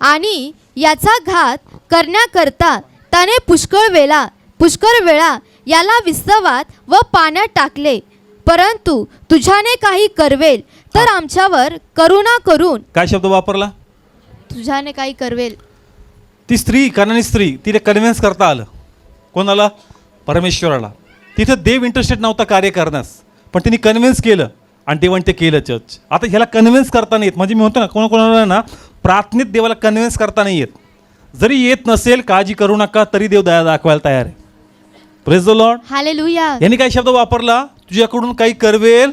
आणि याचा घात करण्याकरता त्याने पुष्कळ वेळा याला विस्तवात व पाण्यात टाकले, परंतु तुझ्याने काही करवेल तर आमच्यावर करुणा करून. काय शब्द वापरला? तुझ्याने काही करवेल. ती स्त्री, कनानी स्त्री, तिला कन्व्हिन्स करता आलं. कोणाला? परमेश्वराला. तिथं देव इंटरेस्टेड नव्हता कार्य करण्यास, पण तिने कन्व्हिन्स केलं आणि देवाने ते केलं चर्च. आता ह्याला कन्व्हिन्स करता नाही येत. म्हणजे मी म्हणतो ना, कोणाकोणाला ना प्रार्थनेत देवाला कन्व्हिन्स करता नाही येत. जरी येत नसेल काळजी करू नका, तरी देव दया दाखवायला तयार आहे. Praise the Lord. हालेलुया. यांनी काय शब्द वापरला? तुझ्याकडून काही करवेल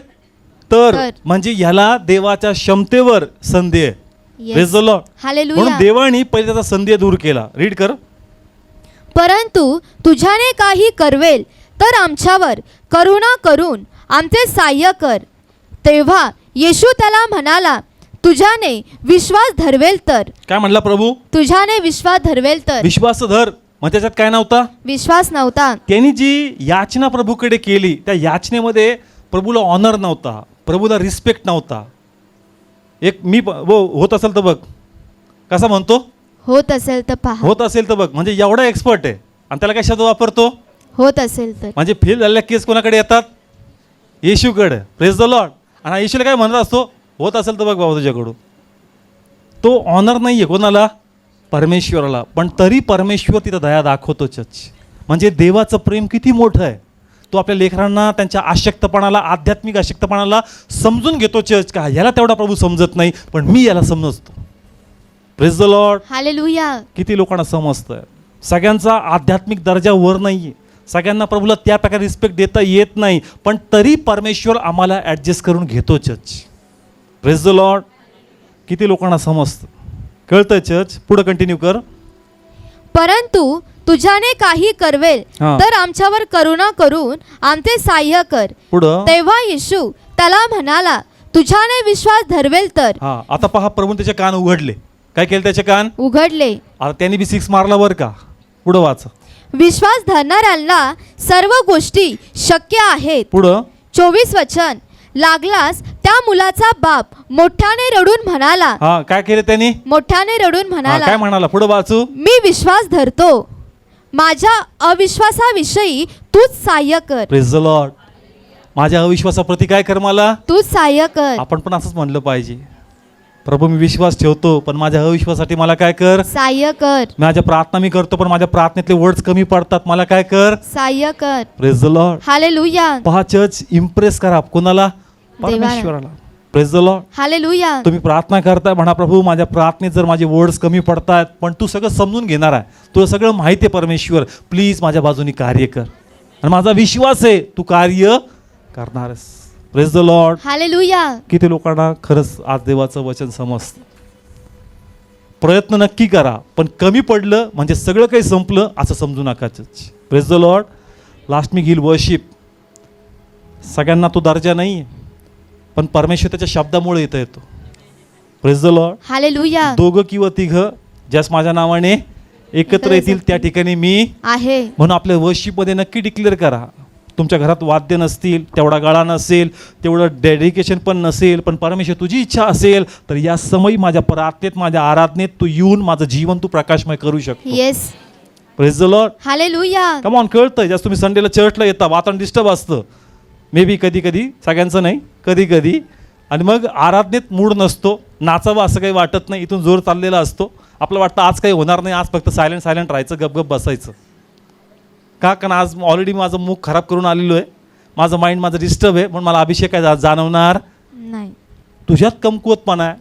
तर. म्हणजे ह्याला देवाच्या क्षमतेवर संदेह. Praise the Lord. हालेलुया. म्हणून देवाने पहिले त्याचा संदेह दूर केला. रीड कर. परंतु तुझ्याने काही करवेल तर आमच्यावर करुणा करून आमचे सहाय्य कर. तेव्हा येशू त्याला म्हणाला, तुझ्याने विश्वास धरवेल तर. काय म्हणला प्रभू? तुझ्याने विश्वास धरवेल तर. विश्वास धर. मग त्याच्यात काय नव्हता? विश्वास नव्हता. त्यांनी जी याचना प्रभूकडे केली, त्या याचनेमध्ये प्रभूला ऑनर नव्हता, प्रभूला रिस्पेक्ट नव्हता. एक मी होत असेल तर बघ, कसा म्हणतो? होत असेल तर पहा. होत असेल तर बघ. म्हणजे एवढा एक्सपर्ट आहे आणि त्याला काय शब्द वापरतो? होत असेल तर. म्हणजे फेल झालेल्या केस कोणाकडे येतात? येशूकडे. Praise the Lord. आणि येशूला काय म्हणत असतो? होत असेल तर बघ बाबा तुझ्याकडून. तो ऑनर नाही आहे कोणाला? परमेश्वराला. पण तरी परमेश्वर तिथं दया दाखवतोच. म्हणजे देवाचं प्रेम किती मोठं आहे. तो आपल्या लेकरांना त्यांच्या आशक्तपणाला, आध्यात्मिक आशक्तपणाला समजून घेतो. चर्च का याला तेवढा प्रभू समजत नाही, पण मी याला समजतो. Praise the Lord. हालेलुया. किती लोकांना समजतं? सगळ्यांचा आध्यात्मिक दर्जा वर नाही आहे, सगळ्यांना प्रभूला त्या प्रकारे रिस्पेक्ट देता येत नाही, पण तरी परमेश्वर आम्हाला ॲडजस्ट करून घेतो. चर्च. Praise the Lord. किती लोकांना समजतं? कळतं चर्च. पुढं कंटिन्यू कर. परंतु तुझ्याने काही करवेल हा. तर आमच्यावर करुणा करून आमचे सहाय्य कर. पुढं तेव्हा येशू त्याला म्हणाला, तुझ्याने विश्वास धरवेल तर. हा, आता पहा, प्रभू त्याचे कान उघडले. काय केलं त्याचे कान? उघडले. आता त्यांनी बी 6 मारला बरं का. पुढं वाच. विश्वास धरणाऱ्यांना सर्व गोष्टी शक्य आहेत. पुढं 24 वचन. लागलास त्या मुलाचा बाप मोठ्याने रडून म्हणाला. हा, काय केलं त्यांनी? मोठ्याने रडून हा, म्हणाला, काय म्हणाला? पुढं वाचू. मी विश्वास धरतो, माझ्या अविश्वासाविषयी तूच सहाय्य कर. Praise the Lord. माझ्या अविश्वासाप्रती काय कर मला? तूच सहाय्य कर. आपण पण असंच म्हणलं पाहिजे. प्रभू मी विश्वास ठेवतो पण माझ्या अविश्वासासाठी मला काय कर? सहाय्य कर. माझ्या प्रार्थना मी करतो पण माझ्या प्रार्थनेतले वर्ड्स कमी पडतात, मला काय कर? सहाय्य कर. Praise the Lord. हालेलुया. पहा, चर्च इम्प्रेस करा कोणाला? परमेश्वराला. Praise the Lord. हालेलुया. तुम्ही प्रार्थना करताय, म्हणा प्रभू माझ्या प्रार्थनेत जर माझे वर्ड्स कमी पडतायत पण तू सगळं समजून घेणार आहे, तुला सगळं माहिती आहे परमेश्वर, प्लीज माझ्या बाजूनी कार्य कर आणि माझा विश्वास आहे तू कार्य करणारस. Praise the Lord. हालेलुया. किती लोकांना खरंच आज देवाचं वचन समजतं. प्रयत्न नक्की करा पण कमी पडलं म्हणजे सगळं काही संपलं असं समजू नका. Church. Praise the Lord. Last मी घेईल वर्शिप. सगळ्यांना तो दर्जा नाही आहे पण परमेश्वर त्याच्या शब्दामुळे इथं येतो. Praise the Lord. हालेलुया. 2 किंवा 3 ज्यास माझ्या नावाने एकत्र येतील त्या ठिकाणी मी आहे. म्हणून आपल्या वर्शिपमध्ये नक्की डिक्लेअर करा. तुमच्या घरात वाद्य नसतील, तेवढा गळा नसेल, तेवढं डेडिकेशन पण नसेल, पण परमेश्वर तुझी इच्छा असेल तर या समयी माझ्या प्रार्थनेत, माझ्या आराधनेत तू येऊन माझं जीवन तू प्रकाशमय करू शकतो. Yes. Praise the Lord. Hallelujah. Come on. कळतंय जास्त तुम्ही संडेला चर्चला येता, वातावरण डिस्टर्ब असतं मे बी कधी कधी, सगळ्यांचं नाही, कधी कधी, आणि मग आराधनेत मूड नसतो, नाचावं असं काही वाटत नाही, इथून जोर चाललेला असतो, आपलं वाटतं आज काही होणार नाही, आज फक्त सायलेंट सायलेंट राहायचं, गपगप बसायचं. का? कारण आज ऑलरेडी माझं मुख खराब करून आलेलो आहे, माझं माइंड माझं डिस्टर्ब आहे, म्हणून मला अभिषेक काय जाणवणार नाही. तुझ्यात कमकुवतपणा आहे,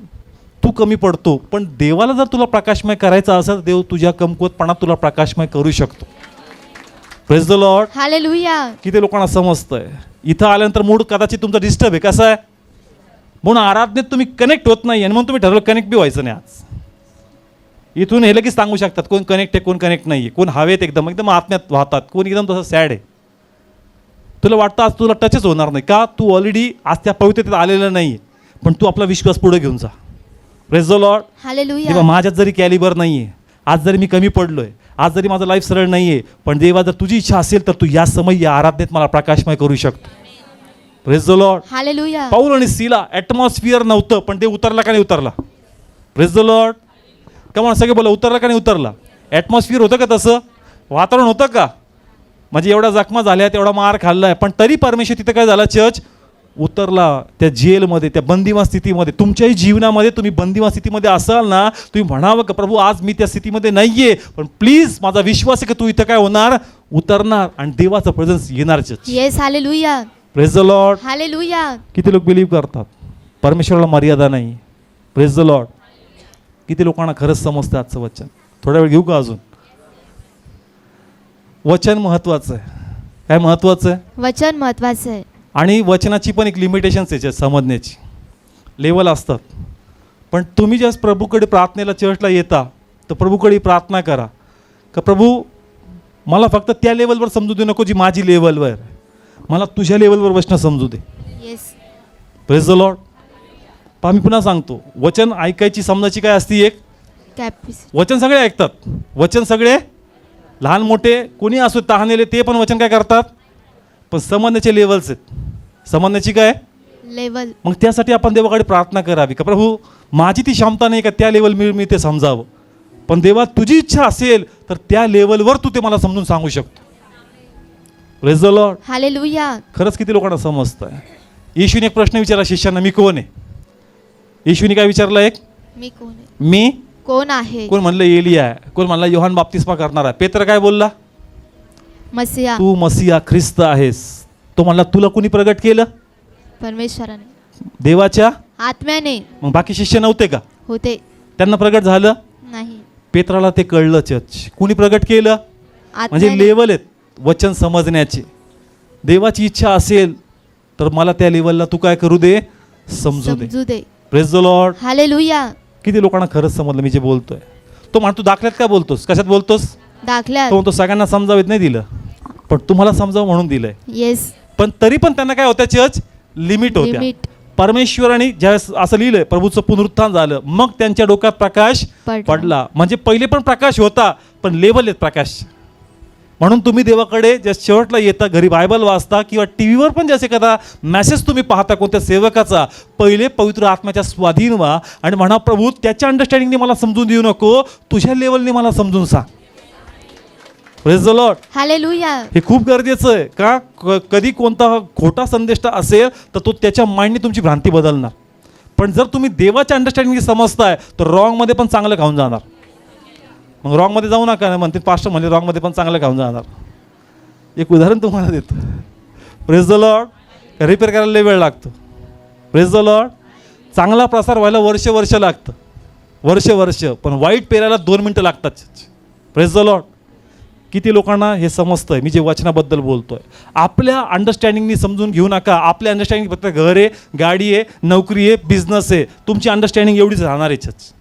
तू कमी पडतो, पण देवाला जर तुला प्रकाशमय करायचं असेल देव तुझ्या कमकुवतपणात तुला प्रकाशमय करू शकतो. Praise the Lord. हालेलुया. किती लोकांना समजतंय? इथं आल्यानंतर मूड कदाचित तुमचा डिस्टर्ब आहे, कसं आहे म्हणून आराधनेत तुम्ही कनेक्ट होत नाही आणि म्हणून तुम्ही ठरवलं कनेक्ट बी व्हायचं नाही. आज इथून हे लगेच सांगू शकतात कोण कनेक्ट आहे कोण कनेक्ट नाही आहे, कोण हवेत एकदम एकदम आत्म्यात वाहतात, कोण एकदम तसं सॅड आहे. तुला वाटतं आज तुला टचच होणार नाही का? तू ऑलरेडी आज त्या पवित्रतेत आलेलं नाही आहे, पण तू आपला विश्वास पुढे घेऊन जा. Praise the Lord. हालेलुया. देवा माझ्यात जरी कॅलिबर नाही आहे, आज जरी मी कमी पडलो आहे, आज जरी माझं लाईफ सरळ नाही आहे, पण देवा जर तुझी इच्छा असेल तर तू या समय या आराधनेत मला प्रकाशमय करू शकतो. Praise the Lord. हालेलुया. पाऊल आणि सीला ॲटमॉस्फिअर नव्हतं पण ते उतरला का नाही उतरला? Praise the Lord. कमा सगळे बोला उतरला का नाही उतरला? ॲटमॉस्फिअर होतं का तसं? वातावरण होतं का? म्हणजे एवढा जखमा झाल्या, तेवढा मार खाल्ला आहे, पण तरी परमेश्वर तिथं काय झाला? चर्च उतरला त्या जेलमध्ये, त्या बंदिवान स्थितीमध्ये. तुमच्याही जीवनामध्ये तुम्ही बंदिवान स्थितीमध्ये असाल ना, तुम्ही म्हणावं का प्रभू आज मी त्या स्थितीमध्ये नाही आहे, पण प्लीज माझा विश्वास आहे की तू इथं काय होणार? उतरणार आणि देवाचं प्रेझेन्स येणार. Church. Yes. Hallelujah. Praise the Lord. Hallelujah. किती लोक बिलीव्ह करतात परमेश्वराला मर्यादा नाही? Praise the Lord. किती लोकांना खरंच समजतं आजचं वचन? थोडा वेळ घेऊ का अजून? वचन महत्त्वाचं आहे. काय महत्त्वाचं आहे? वचन महत्वाचं आहे. आणि वचनाची पण एक लिमिटेशन्स याच्यात समजण्याची लेवल असतात. पण तुम्ही ज्यावेळेस प्रभूकडे प्रार्थनेला चर्चला येता तर प्रभूकडे प्रार्थना करा का प्रभू मला फक्त त्या लेवलवर समजू दे नको जी माझी लेवलवर, मला तुझ्या लेवलवर वचन समजू दे. येस. Praise the Lord. पहा मी पुन्हा सांगतो, वचन ऐकायची समजायची काय असती एक कॅपॅसिटी. वचन सगळे ऐकतात, वचन सगळे लहान मोठे कोणी असो तहानेले ते पण वचन काय करतात, पण समजण्याचे लेवल्स आहेत. समजण्याची काय लेवल. मग त्यासाठी आपण देवाकडे प्रार्थना करावी का प्रभू माझी ती क्षमता नाही का त्या लेवल मी ते समजावं, पण देवा तुझी इच्छा असेल तर त्या लेवलवर तू ते मला समजून सांगू शकतो. Praise the Lord. हालेलुया. खरंच किती लोकांना समजतंय? येशूने एक प्रश्न विचारला शिष्यांना, मी कोण आहे? येशूने काय विचारलं? एक मी कोण आहे? मी कोण आहे? कोण म्हणलं एलिया आहे, कोण म्हणला योहान बाप्तिस्मा करणार आहे. पेत्र काय बोलला? मसीहा. तू मसीहा ख्रिस्त आहेस. तो म्हणला तुला कोणी प्रगट केलं? परमेश्वराने. देवाच्या आत्म्याने. मग बाकी शिष्य नव्हते का? होते. त्यांना प्रगट झालं नाही. पेत्राला ते कळलं. चर्च कोणी प्रगट केलं? म्हणजे आत्म्याने. लेवल आहेत वचन समजण्याचे. देवाची इच्छा असेल तर मला त्या लेवलला तू काय करू दे? समजू दे. समजू दे. Praise the Lord. हालेलुया. किती लोकांना खरंच समजलं मी जे बोलतोय? तो म्हणतो दाखल्यात काय बोलतोस, कशात बोलतोस? दाखल्यात. तो म्हणतो सगळ्यांना समजावीत नाही दिलं, पण तुम्हाला समजावं म्हणून दिलंय. येस. पण तरी पण त्यांना काय होत्या चर्च, लिमिट होत्या. लिमिट. परमेश्वराने ज्यावेळेस असं लिहिलंय प्रभूचं पुनरुत्थान झालं, मग त्यांच्या डोक्यात प्रकाश पडला. म्हणजे पहिले पण प्रकाश होता, पण लेवल आहेत प्रकाश. म्हणून तुम्ही देवाकडे ज्या शेवटला येता, घरी बायबल वाचता किंवा टी व्हीवर पण जसे एखादा मेसेज तुम्ही पाहता कोणत्या सेवकाचा, पहिले पवित्र आत्म्याच्या स्वाधीन व्हा आणि म्हणा प्रभू त्याच्या अंडरस्टँडिंगने मला समजून देऊ नको, तुझ्या लेवलने मला समजून सांग. Praise the Lord. हालेलुया. हे खूप गरजेचं आहे का कधी कोणता खोटा संदेश असेल तर तो त्याच्या माइंडने तुमची भ्रांती बदलणार. पण जर तुम्ही देवाच्या अंडरस्टँडिंग समजताय तर रॉंगमध्ये पण चांगलं खाऊन जाणार. मग रॉंगमध्ये जाऊ नका म्हणते पास्टर, म्हणजे रॉंगमध्ये पण चांगलं खाऊन जाणार. एक उदाहरण तुम्हाला देतो. Praise the Lord. रिपेअर करायला लय वेळ लागतो. Praise the Lord. चांगला प्रसार व्हायला वर्ष लागतं, वर्ष. पण वाईट पेरायला 2 मिनटं लागतात. Praise the Lord. किती लोकांना हे समजतंय मी जे वचनाबद्दल बोलतोय. आपल्या अंडरस्टँडिंगनी समजून घेऊ नका. आपल्या अंडरस्टँडिंग फक्त घर आहे, गाडी आहे, नोकरी आहे, बिझनेस आहे. तुमची अंडरस्टँडिंग एवढीच राहणार आहेच.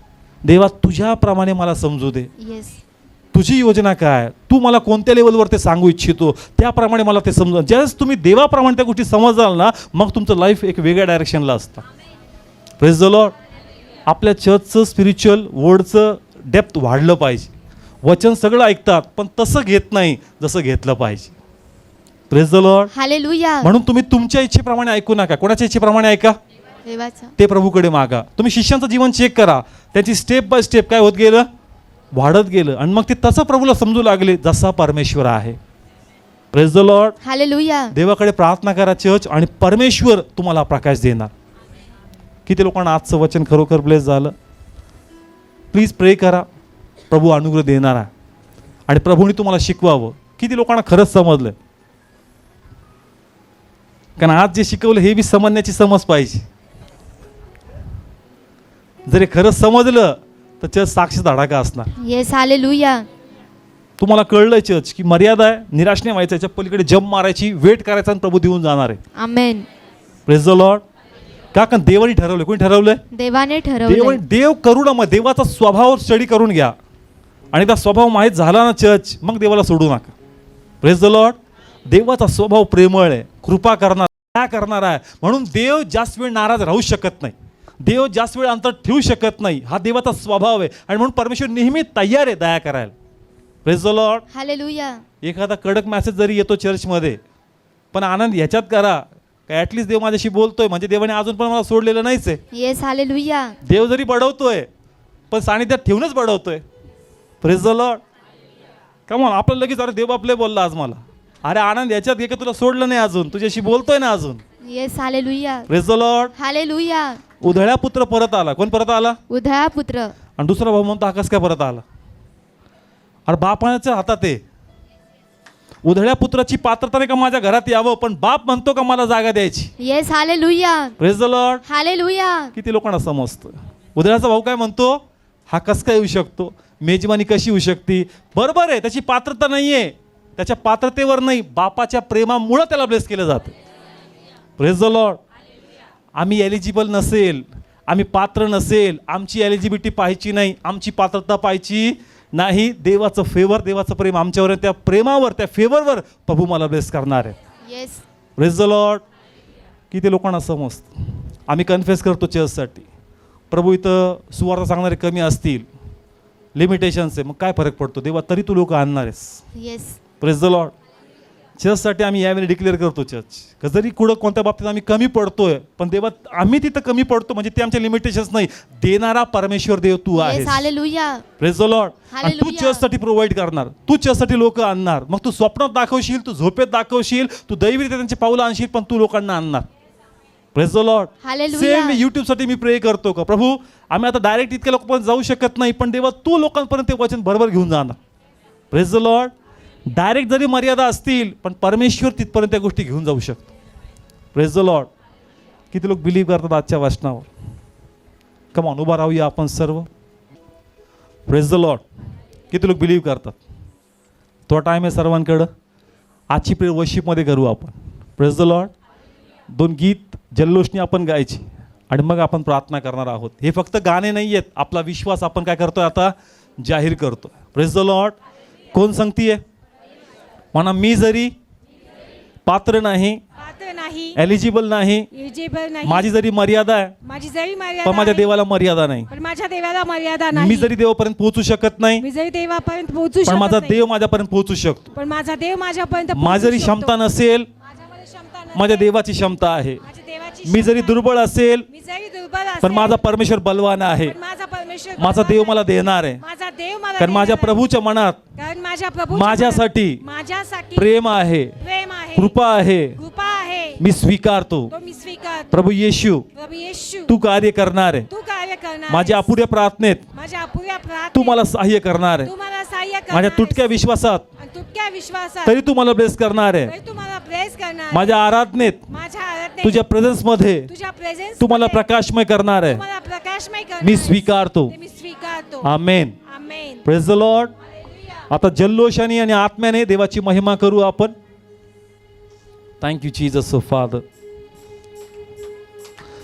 देवा तुझ्याप्रमाणे मला समजू दे. येस. तुझी योजना काय, तू मला कोणत्या लेवलवर ते सांगू इच्छितो त्याप्रमाणे मला ते समजा. ज्यावेळेस तुम्ही देवाप्रमाणे त्या गोष्टी समजाल ना, मग तुमचं लाईफ एक वेगळ्या डायरेक्शनला असतं. Praise the Lord. आपल्या चर्चचं स्पिरिच्युअल वर्डचं डेप्थ वाढलं पाहिजे. वचन सगळं ऐकतात पण तसं घेत नाही जसं घेतलं पाहिजे. Praise the Lord. हालेलुया. म्हणून तुम्ही तुमच्या इच्छेप्रमाणे ऐकू नका, कोणाच्या इच्छेप्रमाणे ऐका, देवाचा. ते प्रभूकडे मागा. तुम्ही शिष्यांचं जीवन चेक करा, त्यांची स्टेप बाय स्टेप काय होत गेलं, वाढत गेलं आणि मग ते तसं प्रभूला समजू लागले जसा परमेश्वर आहे. Praise the Lord. हालेलुया. देवाकडे प्रार्थना करा चर्च आणि परमेश्वर तुम्हाला प्रकाश देणार. किती लोकांना आजचं वचन खरोखर ब्लेस झालं. प्लीज प्रे करा, प्रभू अनुग्रह देणार आहे आणि प्रभूने तुम्हाला शिकवावं. किती लोकांना खरंच समजलं, कारण आज जे शिकवलं हे बी समजण्याची समज पाहिजे. जर हे खरंच समजलं तर चर्च साक्षी धडाका असणार. येस. हालेलुया. तुम्हाला कळलंय चर्च की मर्यादा आहे, निराश नाही व्हायचं, याच्या पलीकडे जंप मारायची, वेट करायचा आणि प्रभू देऊन जाणार आहे. आमेन. Praise the Lord. का कारण देवाने ठरवलं. कोणी ठरवलंय? देवाने ठरवलं. देव करू मग देवाचा स्वभाव स्टडी करून घ्या आणि त्या स्वभाव माहीत झाला ना चर्च, मग देवाला सोडू नका. Praise the Lord. देवाचा स्वभाव प्रेमळ आहे, कृपा करणार, दया करणार आहे. म्हणून देव जास्त वेळ नाराज राहू शकत नाही, देव जास्त वेळ अंतर ठेवू शकत नाही. हा देवाचा स्वभाव आहे आणि म्हणून परमेश्वर नेहमी तयार आहे दया करायला. Praise the Lord. हालेलुया. एखादा कडक मेसेज जरी येतो चर्चमध्ये, पण आनंद ह्याच्यात करा का ॲटलिस्ट देव माझ्याशी बोलतोय, म्हणजे देवाने अजून पण मला सोडलेलं नाहीच आहे. येस. हालेलुया. देव जरी बडवतोय पण सानिध्यात ठेवूनच बडवतोय. Praise the Lord. का मग आपलं लगेच अरे देव आपले बोलला आज मला, अरे आनंद याच्यात घे का तुला सोडलं नाही अजून, तुझ्याशी बोलतोय ना अजून. Yes. Hallelujah. Praise the Lord. Hallelujah. उधळ्या पुत्र परत आला. कोण परत आला? उधळा पुत्र. आणि दुसरा भाऊ म्हणतो आकाश काय परत आला. अरे बापाच्या हातात आहे. उधळ्या पुत्राची पात्रता नाही का माझ्या घरात यावं, पण बाप म्हणतो का मला जागा द्यायची. Yes. Hallelujah. Praise the Lord. Hallelujah. किती लोकांना समजतं. उधळ्याचा भाऊ काय म्हणतो, हा कस काय येऊ शकतो, मेजबानी कशी होऊ शकते. बरोबर आहे, त्याची पात्रता नाही आहे, त्याच्या पात्रतेवर नाही, बापाच्या प्रेमामुळं त्याला ब्लेस केलं जातं. Praise the Lord. आम्ही एलिजिबल नसेल, आम्ही पात्र नसेल, आमची एलिजिबिलिटी पाहायची नाही, आमची पात्रता पाहायची नाही. देवाचं फेवर, देवाचं प्रेम आमच्यावर आहे, त्या प्रेमावर, त्या फेवरवर प्रभू मला ब्लेस करणार आहे. येस. Praise the Lord. किती लोकांना समजतं. आम्ही कन्फेस करतो चर्चसाठी, प्रभू इथं सुवार्ता सांगणारे कमी असतील, लिमिटेशन्स आहे, मग काय फरक पडतो देवा, तरी तू लोक आणणार आहेस. येस. Praise the Lord. चर्चसाठी आम्ही यावेळी डिक्लेअर करतो चर्च, जरी कुठं कोणत्या बाबतीत आम्ही कमी पडतोय, पण देवा आम्ही तिथं कमी पडतो म्हणजे ते आमचे लिमिटेशन्स नाही, देणारा परमेश्वर देव तू आहेस. Yes. Hallelujah. Praise the Lord. आणि तू हालेलुया. चर्चसाठी प्रोव्हाइड करणार, तू चर्चसाठी लोक आणणार. मग तू स्वप्नात दाखवशील, तू झोपेत दाखवशील, तू दैवरित्या त्यांची पावलं आणशील, पण तू लोकांना आणणार. Praise the Lord. Hallelujah. Same यूट्यूबसाठी मी प्रे करतो का प्रभू आम्ही आता डायरेक्ट इतक्या लोकांपर्यंत जाऊ शकत नाही, पण देवा तू लोकांपर्यंत ते वचन बरोबर घेऊन जाणार. Praise the Lord. डायरेक्ट जरी मर्यादा असतील पण परमेश्वर तिथपर्यंत त्या गोष्टी घेऊन जाऊ शकतो. Praise the Lord. किती लोक बिलीव्ह करतात आजच्या वचनावर. कमान उभा राहूया आपण सर्व. Praise the Lord. किती लोक बिलीव्ह करतात. तो टाईम आहे सर्वांकडं. आजची प्रे वर्शिपमध्ये करू आपण. Praise the Lord. 2 गीत जल्लोषनी आपण गायची आणि मग आपण प्रार्थना करणार आहोत. हे फक्त गाणे नाही आहेत, आपला विश्वास आपण काय करतोय आता जाहीर करतोय. Praise the Lord. कोण सांगतीये? म्हणा, मी जरी पात्र नाही, पात्र नाही, एलिजिबल नाही, एलिजिबल नाही, माझी जरी मर्यादा आहे, माझी जरी मर्यादा पण माझ्या आहे, देवाला मर्यादा नाही. पण माझ्या देवाला मर्यादा नाही. मी जरी देवापर्यंत पोहोचू शकत नाही, मी जरी देवापर्यंत पोहोचू पण शकत माझा नाही, देव माझ्यापर्यंत पोहोचू शकतो. पण माझा देव माझ्यापर्यंत माझी जरी पोहोचू शकतो. क्षमता नसेल, माझ्यामध्ये क्षमता नसेल, माझ्या देवाची क्षमता आहे. माझ्या देवाची मी जरी क्षमता दुर्बळ असेल, आहे. मी जरी दुर्बल असेल, पण माझा परमेश्वर बलवान आहे. पण माझा परमेश्वर माझा देव बलवान मला आहे. देणार आहे. माझा देव मला कारण माझ्या देणार आहे. प्रभूच्या मनात कारण माझ्या प्रभू माझ्यासाठी माझ्यासाठी प्रेम आहे, प्रेम आहे, कृपा आहे. कृपा आहे. मी स्वीकारतो. तो मी स्वीकारतो. प्रभू येशू, प्रभू येशू, तू कार्य करणार आहे. तू कार्य करणार माझ्या आहेस. अपुऱ्या प्रार्थनेत माझ्या अपुऱ्या प्रार्थनेत तू मला सहाय्य करणार आहे. तू मला सहाय्य करणार माझ्या आहेस. तुटक्या विश्वासात आणि तुटक्या विश्वासात तरी तू मला ब्लेस करणार आहे. तरी तू मला प्रेस करणार. माझ्या आराधनेत, माझ्या आराधनेत, तुझ्या प्रेझेन्स मध्ये तुझ्या प्रेझेन्स तू मला प्रकाशमय करणार आहे. मला प्रकाशमय करणार मी आहेस. स्वीकारतो. ते मी स्वीकारतो. Amen. Amen. Praise the Lord. आता जल्लोषाने आणि आत्म्याने देवाची महिमा करू आपण. Thank you Jesus father.